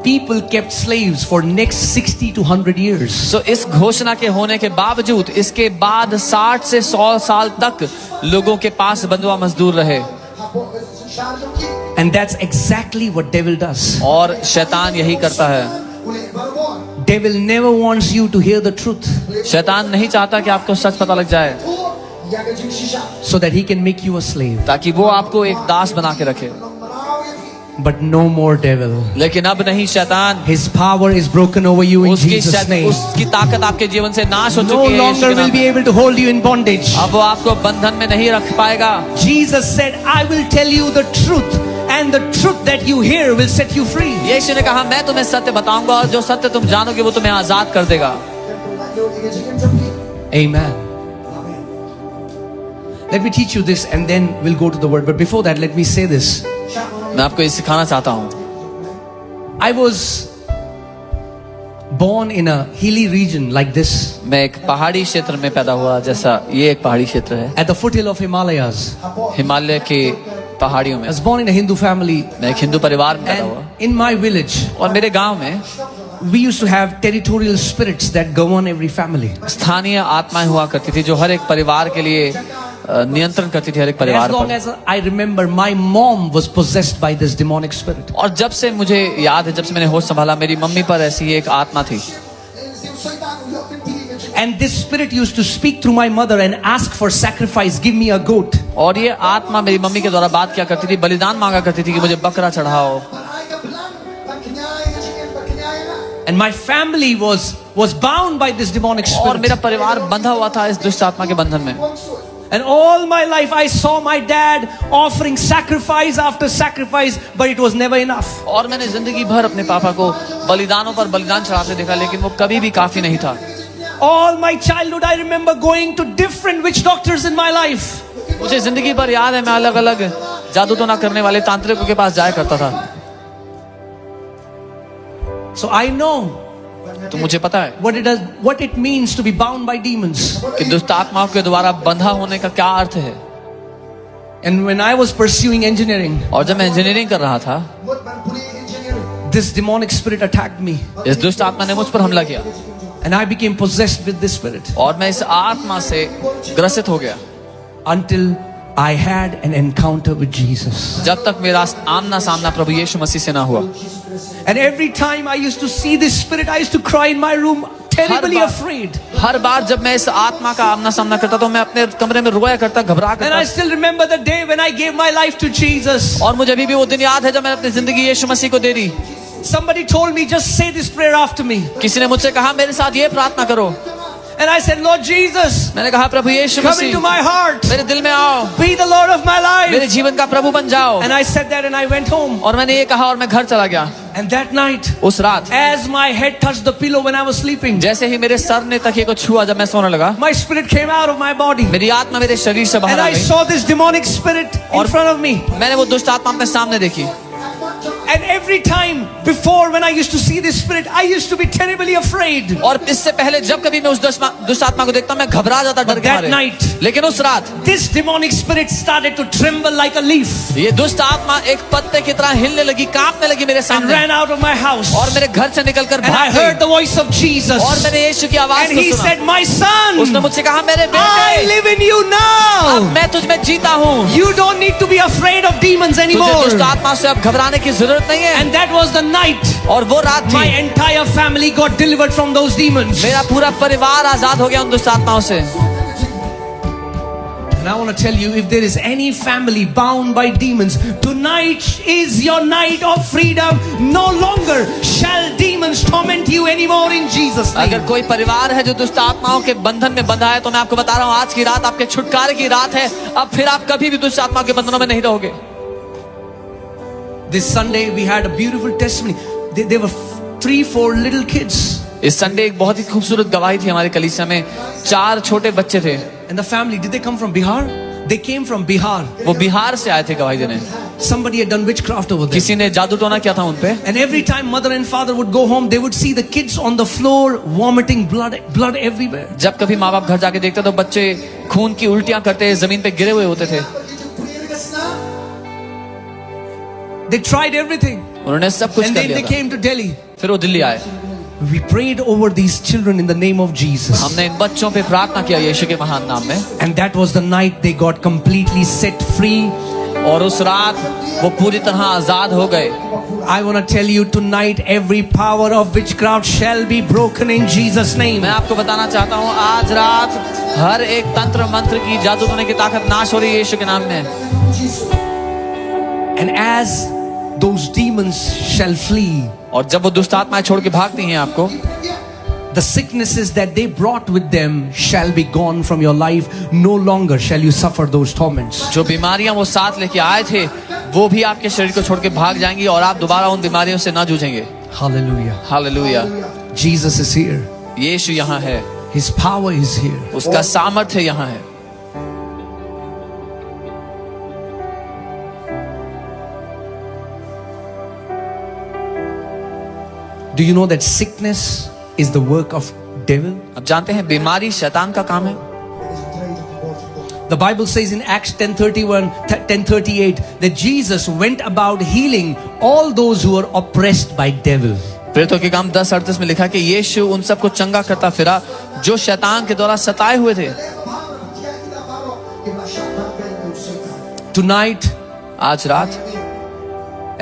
people kept slaves for next 60 to 100 years. तो इस घोषणा के होने के बावजूद इसके बाद 60 से 100 साल तक लोगों के पास बंधुआ मजदूर रहे. And that's exactly what devil does. और शैतान यही करता है. Devil never wants you to hear the truth शैतान नहीं चाहता कि आपको सच पता लग जाए, so that he can make you a slave. ताकि वो आपको एक दास बना के रखे. But no more devil. लेकिन अब नहीं शैतान. His power is broken over you in Jesus' name. उसकी ताकत आपके जीवन से नाश हो No चुकी है. यीशु longer के नाम will be में. able to hold you in bondage. अब वो आपको बंधन में नहीं रख पाएगा. Jesus said, I will tell you the truth, and the truth that you hear will set you free. यीशु ने कहा, मैं तुम्हें सत्य बताऊंगा और जो सत्य तुम जानोगे वो तुम्हें आजाद कर देगा. Amen. Let me teach you this and then we'll go to the word. But before that, let me say this. मैं आपको ये सिखाना चाहता हूँ. I was born in a hilly region like this. मैं एक पहाड़ी क्षेत्र में पैदा हुआ, जैसा ये एक पहाड़ी क्षेत्र है. At the foothill of Himalayas. Himalaya के पहाड़ियों में. I was born in a Hindu family. मैं एक हिंदू परिवार में पैदा हुआ. And in my village. और मेरे गांव में we used to have territorial spirits that govern every family. स्थानीय आत्माएं हुआ करती थी जो हर एक परिवार के लिए नियंत्रण करती थी, हर एक परिवार पर. As long as I remember, my mom was possessed by this demonic spirit. और जब से मुझे याद है, जब से मैंने होश संभाला, मेरी मम्मी पर ऐसी एक आत्मा थी. And this spirit used to speak through my mother and ask for sacrifice. Give me a goat. और ये आत्मा मेरी मम्मी के द्वारा बात क्या करती थी, बलिदान मांगा करती थी कि मुझे बकरा चढ़ाओ. And my family was bound by this demonic spirit. और मेरा परिवार बंधा हुआ था इस दुष्ट आत्मा के बंधन में. And all my life I saw my dad offering sacrifice after sacrifice, but it was never enough. और मैंने जिंदगी भर अपने पापा को बलिदानों पर बलिदान चढ़ाते देखा, लेकिन वो कभी भी काफी नहीं था. All my childhood I remember going to different witch doctors in my life. मुझे जिंदगी भर याद है, मैं अलग अलग जादू टोना करने वाले तांत्रिकों के पास जाया करता था. So I know. तो मुझे पता है what it means to be bound by demons. कि दुष्ट आत्माओं के द्वारा बंधा होने का क्या अर्थ है. And when I was pursuing engineering, और जब मैं इंजीनियरिंग कर रहा था, this demonic spirit attacked me. इस दुष्ट आत्मा ने मुझ पर हमला किया. And I became possessed with this spirit. और मैं इस आत्मा से ग्रसित हो गया. Until I had an encounter with Jesus. जब तक मेरा आमना सामना प्रभु यीशु मसीह से ना हुआ. And every time I used to see this spirit, I used to cry in my room, terribly afraid. हर बार जब मैं इस आत्मा का आमना सामना करता तो मैं अपने कमरे में रोया करता, घबरा करता. And I still remember the day when I gave my life to Jesus. और मुझे अभी भी वो दिन याद है जब मैंने अपनी जिंदगी यीशु मसीह को दे दी. Somebody told me, just say this prayer after me. किसी ने मुझसे कहा मेरे साथ ये प्रार्थना करो. And I said, Lord Jesus, मैंने कहा प्रभु यीशु come Masih, into my heart. मेरे दिल में आओ. Be the Lord of my life. मेरे जीवन का प्रभु बन जाओ. And I said that and I went home. और मैंने ये कहा और मैं घर चला गया. And that night, उस रात, as my head touched the pillow when I was sleeping, जैसे ही मेरे सर ने तकिए को छुआ जब मैं सोने लगा, my spirit came out of my body. मेरी आत्मा मेरे शरीर से बाहर And आ I गई. saw this demonic spirit in front of me. मैंने वो दुष्ट आत्मा अपने सामने देखी. And every time before when I used to see this spirit, I used to be terribly afraid. और इससे पहले जब कभी मैं उस दुष्ट आत्मा को देखता मैं घबरा जाता, डर के That मारे. night, लेकिन उस रात this demonic spirit started to tremble like a leaf ये दुष्ट आत्मा एक पत्ते की तरह हिलने लगी, कांपने लगी मेरे and सामने. ran out of my house. और मेरे घर से निकलकर And I भाग heard गई. the voice of Jesus. और मैंने यीशु की आवाज And को he सुना. said, my son, उसने मुझसे कहा मेरे I बेटे, live in you अब now. मैं तुझ में जीता हूँ. You don't need to be afraid of demons तुझे anymore. दुष्ट आत्मा से अब घबराने की जरूरत नहीं है. And that was the night और वो रात my थी entire family got delivered from those demons. मेरा पूरा परिवार आजाद हो गया उन दुष्ट आत्माओं से. And I want to tell you, if there is any family bound by demons, tonight is your night of freedom. No longer shall demons torment you anymore in Jesus' name. अगर कोई परिवार है जो दुष्ट आत्माओं के बंधन में बंधा है, तो मैं आपको बता रहा हूँ आज की रात आपके छुटकारे की रात है. अब फिर आप कभी भी दुष्ट आत्माओं के बंधनों में नहीं रहोगे. This Sunday we had a beautiful testimony. There were 3-4 little kids. इस संडे एक बहुत ही खूबसूरत गवाही थी हमारे कलीसिया में. 4 छोटे बच्चे थे. And the family, did they come from Bihar? They came from Bihar. वो बिहार से आए थे गवाही देने. Somebody had done witchcraft over there. किसी ने जादू टोना किया था उन पे. And every time mother and father would go home, they would see the kids on the floor vomiting blood everywhere. जब कभी माँ बाप घर जाके देखते तो बच्चे खून की उल्टियां करते जमीन पे गिरे हुए होते थे. They tried everything. उन्होंने सब कुछ And कर then they लिया था. came to Delhi. फिर वो दिल्ली आए. We prayed over these children in the name of Jesus. हमने इन बच्चों पे प्रार्थना किया यीशु के महान नाम में. And that was the night they got completely set free. और उस रात वो पूरी तरह आजाद हो गए. I want to tell you tonight, every power of witchcraft shall be broken in Jesus' name. मैं आपको बताना चाहता हूँ आज रात हर एक तंत्र मंत्र की जादू टोने की ताकत नाश हो रही है यीशु के नाम में. And as those demons shall flee, और जब वो दुष्ट आत्माएं छोड़ के भागती हैं आपको, the sicknesses that they brought with them shall be gone from your life. No longer shall you suffer those torments. जो बीमारियां वो साथ लेके आए थे वो भी आपके शरीर को छोड़ के भाग जाएंगी और आप दोबारा उन बीमारियों से ना जूझेंगे. Hallelujah. Hallelujah. Jesus is here. यीशु यहाँ है. His power is here. उसका सामर्थ्य यहाँ है. Do you know that sickness is the work of devil? अब जानते हैं बीमारी शैतान का काम है. The Bible says in Acts 10:38 that Jesus went about healing all those who were oppressed by devil. प्रेरितों के काम 10:38 में लिखा कि यीशु उन सबको चंगा करता फिरा जो शैतान के द्वारा सताए हुए थे. Tonight, आज रात,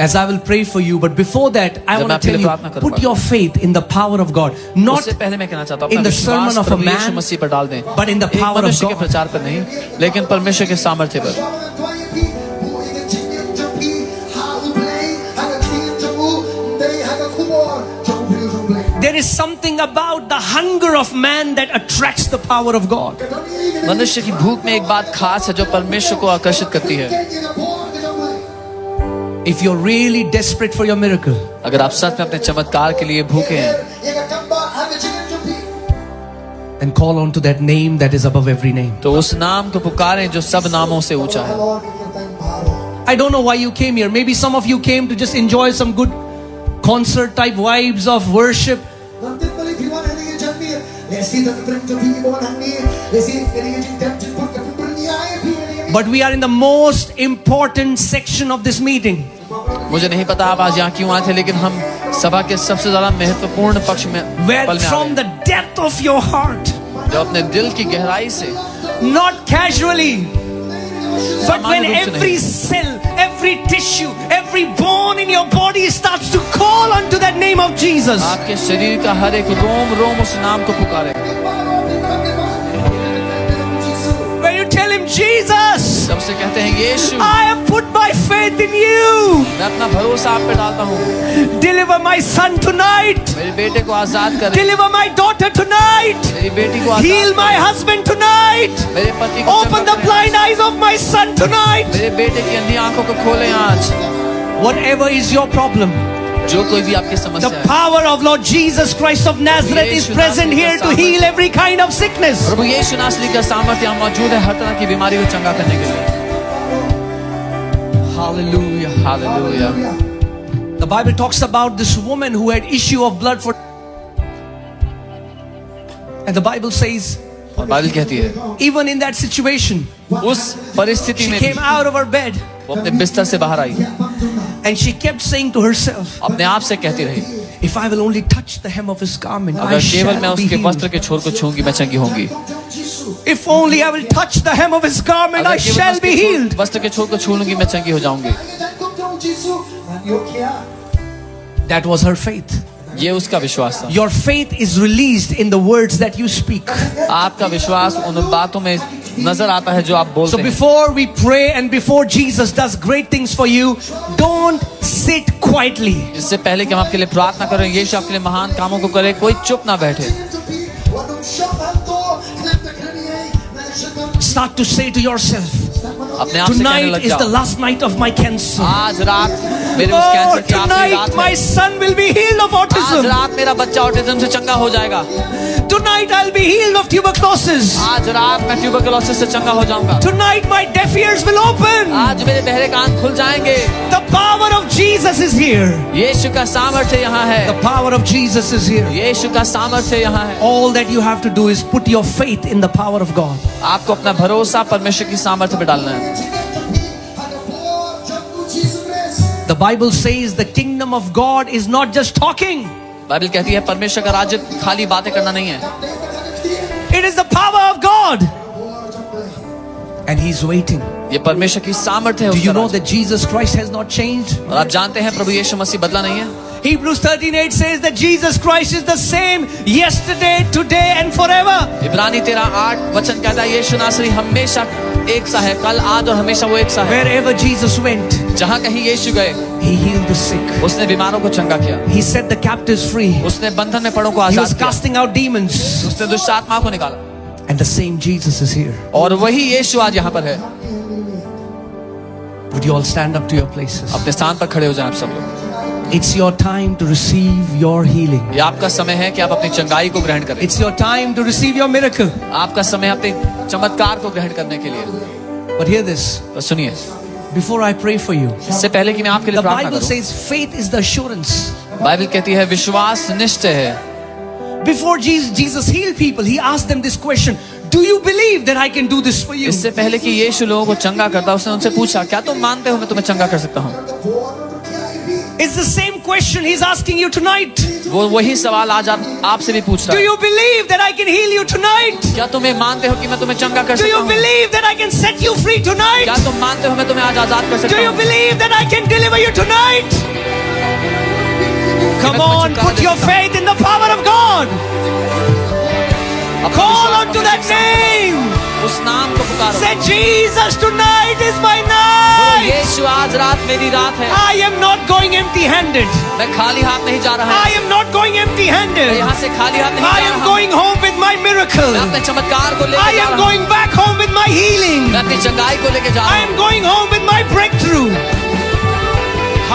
as I will pray for you, but before that, I want to tell you, put your faith in the power of God, not उससे पहले मैं कहना चाहता हूँ in the sermon of a man, यीशु मसीह पर डाल दें, but in the एक power of मनुष्य के God. प्रचार पर नहीं, लेकिन परमेश्वर के सामर्थ्य पर. There is something about the hunger of man that attracts the power of God. मनुष्य की भूख में एक बात खास है जो परमेश्वर को आकर्षित करती है. If you're really desperate for your miracle, अगर आप सच में अपने चमत्कार के लिए भूखे हैं, then call on to that name that is above every name. तो उस नाम को पुकारें जो सब नामों से ऊंचा है. I don't know why you came here. Maybe some of you came to just enjoy some good concert type vibes of worship. But we are in the most important section of this meeting. मुझे नहीं पता आप आज यहाँ क्यों आए थे, लेकिन हम सभा के सबसे ज्यादा महत्वपूर्ण पक्ष में Where पल में आ from गए. the depth of your heart, जो अपने दिल की गहराई से, not casually, but when सामान्य रूप से every नहीं. cell, every tissue, every bone in your body starts to call unto that name of Jesus. आपके शरीर का हर एक रोम रोम उस नाम को पुकारे. Where you tell him, Jesus, जब से कहते हैं यीशु, I have put my faith in you. मैं अपना भरोसा आप पे डालता हूँ. Deliver my son tonight. मेरे बेटे को आजाद करें. Deliver my daughter tonight. मेरी बेटी को आजाद Heal my करें. husband tonight. मेरे पति को Open the चंगा करें. blind eyes of my son tonight. मेरे बेटे की अंधी आंखों को खोलें आज. Whatever is your problem, जो कोई भी आपकी the समस्या है, power of Lord Jesus Christ of Nazareth is present here to heal every kind of sickness. प्रभु यीशु नासरी का सामर्थ्य यहाँ मौजूद है हर तरह की बीमारी को चंगा करने के लिए. Hallelujah. Hallelujah. The Bible talks about this woman who had issue of blood for, and the Bible says, और बाइबल कहती है even in that situation, उस परिस्थिति she में came out of her bed वो अपने बिस्तर से बाहर आई, and she kept saying to herself, अपने आप से कहती रही, if I will only touch the hem of his garment, I अगर केवल मैं shall be उसके वस्त्र healed. के छोर को छूंगी मैं चंगी होंगी. If only I will touch the hem of his garment, I अगर केवल shall be healed. वस्त्र के छोर को छू लूंगी मैं चंगी हो जाऊंगी. That was her faith. ये उसका विश्वास था. Your faith is released in the words that you speak. आपका विश्वास उन बातों में नजर आता है जो आप So बोलते हैं. before we pray and before Jesus does great things for you, don't sit quietly. इससे पहले कि हम आपके लिए प्रार्थना करें, यीशु आपके लिए महान कामों को करे, कोई चुप ना बैठे. Start to say to yourself, अपने आप से कहने tonight लग is the जाओ, last night of my cancer. आज रात मेरे उस Oh, कैंसर की आखिरी tonight रात my है. son will be healed of आज autism. रात मेरा बच्चा ऑटिज्म से चंगा हो जाएगा. Tonight I'll be healed of tuberculosis. आज रात मैं ट्यूबरकुलोसिस से चंगा हो जाऊंगा. Tonight my deaf ears will open. आज मेरे बहरे कान खुल जाएंगे. The power of Jesus is here. यीशु का सामर्थ्य यहाँ है. The power of Jesus is here. यीशु का सामर्थ्य यहाँ है. All that you have to do is put your faith in the power of God. आपको अपना भरोसा परमेश्वर की सामर्थ्य पे डालना है. The Bible says the kingdom of God is not just talking. Bible कहती है परमेश्वर का राज्य खाली बातें करना नहीं है. It is the power of God. And He's waiting. ये परमेश्वर की सामर्थ्य है. Do you उसका know राज्य. that Jesus Christ has not changed? और आप जानते हैं प्रभु यीशु मसीह बदला नहीं है. Hebrews 13:8 says that Jesus Christ is the same yesterday, today and forever. इब्रानी 13:8 वचन कहता है यीशु नासरी हमेशा एक सा है, कल आज और हमेशा वो एक सा है. Wherever Jesus went, जहाँ कहीं यीशु गए He healed the sick. उसने बीमारों को चंगा किया. He set the captives free. उसने बंधन में पड़ों को He was आजाद किया. casting out demons. उसने दुष्ट आत्माओं को निकाला. And the same Jesus is here. और वही यीशु आज यहाँ पर है. Would you all stand up to your places? अपने स्थान पर खड़े हो जाएं आप सब लोग. It's your time to receive your healing. ये आपका समय है कि आप अपनी चंगाई को ग्रहण करें. It's your time to receive your miracle. आपका समय अपने चमत्कार को ग्रहण करने के लिए. But hear this. तो सुनिए, Before I pray for you, इससे पहले कि मैं आपके लिए the प्रार्थना Bible करूं, says faith is the assurance. Bible कहती है विश्वास निश्चय है। Before Jesus healed people, he asked them this question: Do you believe that I can do this for you? इससे पहले कि यीशु लोगों को चंगा करता, उसने उनसे पूछा, क्या तुम मानते हो मैं तुम्हें चंगा कर सकता हूँ? It's the same question he's asking you tonight. वो वही सवाल आज आपसे भी पूछ रहा Do है। you believe that I can heal you tonight? क्या तुम्हें मानते हो कि मैं तुम्हें चंगा कर Do सकता you हूँ? believe that I can set you free tonight? क्या तुम मानते हो मैं तुम्हें आज आजाद कर Do सकता you हूँ? believe that I can deliver you tonight? Come on, put your faith in the power of God. Call on to that name. उस नाम को पुकारो। Say, Jesus, tonight is my बोलो, night. यीशु आज रात मेरी रात है। I am not going empty-handed. मैं खाली हाथ नहीं जा रहा I am not going मैं empty-handed. यहाँ से खाली हाथ नहीं I जा am रहा। going home with my miracle. मैं अपने चमत्कार को I लेके जा am रहा हूँ। going back home with my healing. मैं अपनी चंगाई को लेके जा I रहा am हूँ। going home with my breakthrough.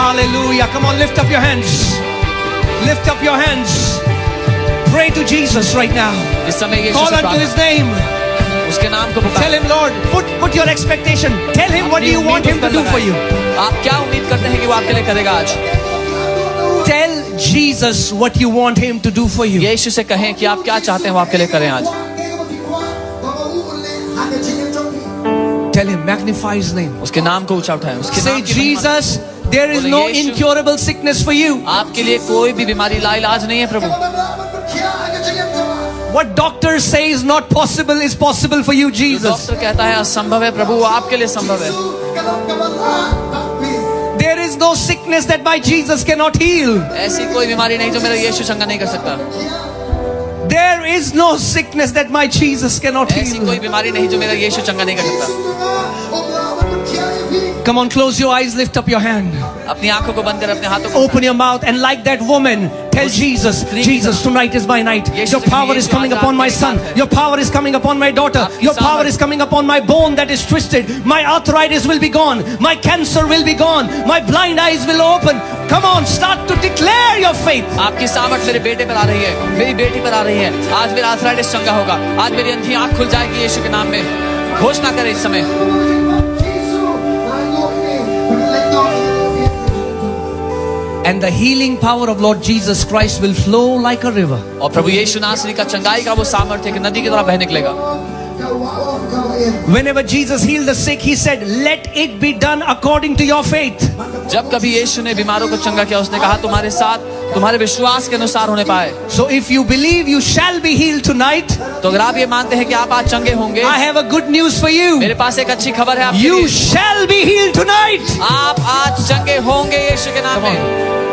Hallelujah. Come on, lift up your hands. Lift up your hands. Pray to Jesus right now. इस समय यीशु Call से unto His प्रार्थना, name. उसके नाम को Tell Pukaro. Him, Lord, put your expectation. Tell Him what do you want Him to do for you. आप क्या उम्मीद करते हैं कि वो आपके लिए करेगा आज? Tell Jesus what you want Him to do for you. यीशु से कहें कि आप क्या चाहते हैं वो आपके लिए करें आज। Tell Him, magnify His name. उसके नाम को ऊंचा उठाएं। उसके Say, नाम की महिमा। Jesus, there is no incurable sickness for you. आपके लिए कोई भी बीमारी लाइलाज नहीं है प्रभु। What doctors say is not possible is possible for you, Jesus. Doctor कहता है असंभव है प्रभु, वो आपके लिए संभव है। There is no sickness that my Jesus cannot heal. ऐसी कोई बीमारी नहीं जो मेरा यीशु चंगा नहीं कर सकता। There is no sickness that my Jesus cannot ऐसी heal. कोई बीमारी नहीं जो मेरा यीशु चंगा नहीं कर सकता। Come on, close your eyes, lift up your hand. अपनी आंखों को बंद कर अपने हाथों को Open your mouth and like that woman, tell Jesus, Jesus, tonight is my night. Your power is coming upon my son. Your power is coming upon my daughter. Your power is coming upon my bone that is twisted. My arthritis will be gone. My cancer will be gone. My blind eyes will open. Come on, start to declare your faith. आपकी सामर्थ मेरे बेटे पर आ रही है, मेरी बेटी पर आ रही है। आज मेरा आर्थराइटिस चंगा होगा। आज मेरी अंधी आंख खुल जाएगी यीशु के नाम में। घोषणा करें इस समय। And the healing power of Lord Jesus Christ will flow like a river. और प्रभु यीशु नासरी का चंगाई का वो सामर्थ्य कि नदी की तरह बह निकलेगा। Whenever Jesus healed the sick, He said, let it be done according to your faith. जब कभी यीशु ने बीमारों को चंगा किया, उसने कहा तुम्हारे साथ तुम्हारे विश्वास के अनुसार होने पाए। So if you believe you shall be healed tonight, तो अगर आप ये मानते हैं कि आप आज चंगे होंगे, I have a good news for you. मेरे पास एक अच्छी खबर है आपके You लिए। shall be healed tonight. आप आज चंगे होंगे यीशु के नाम में।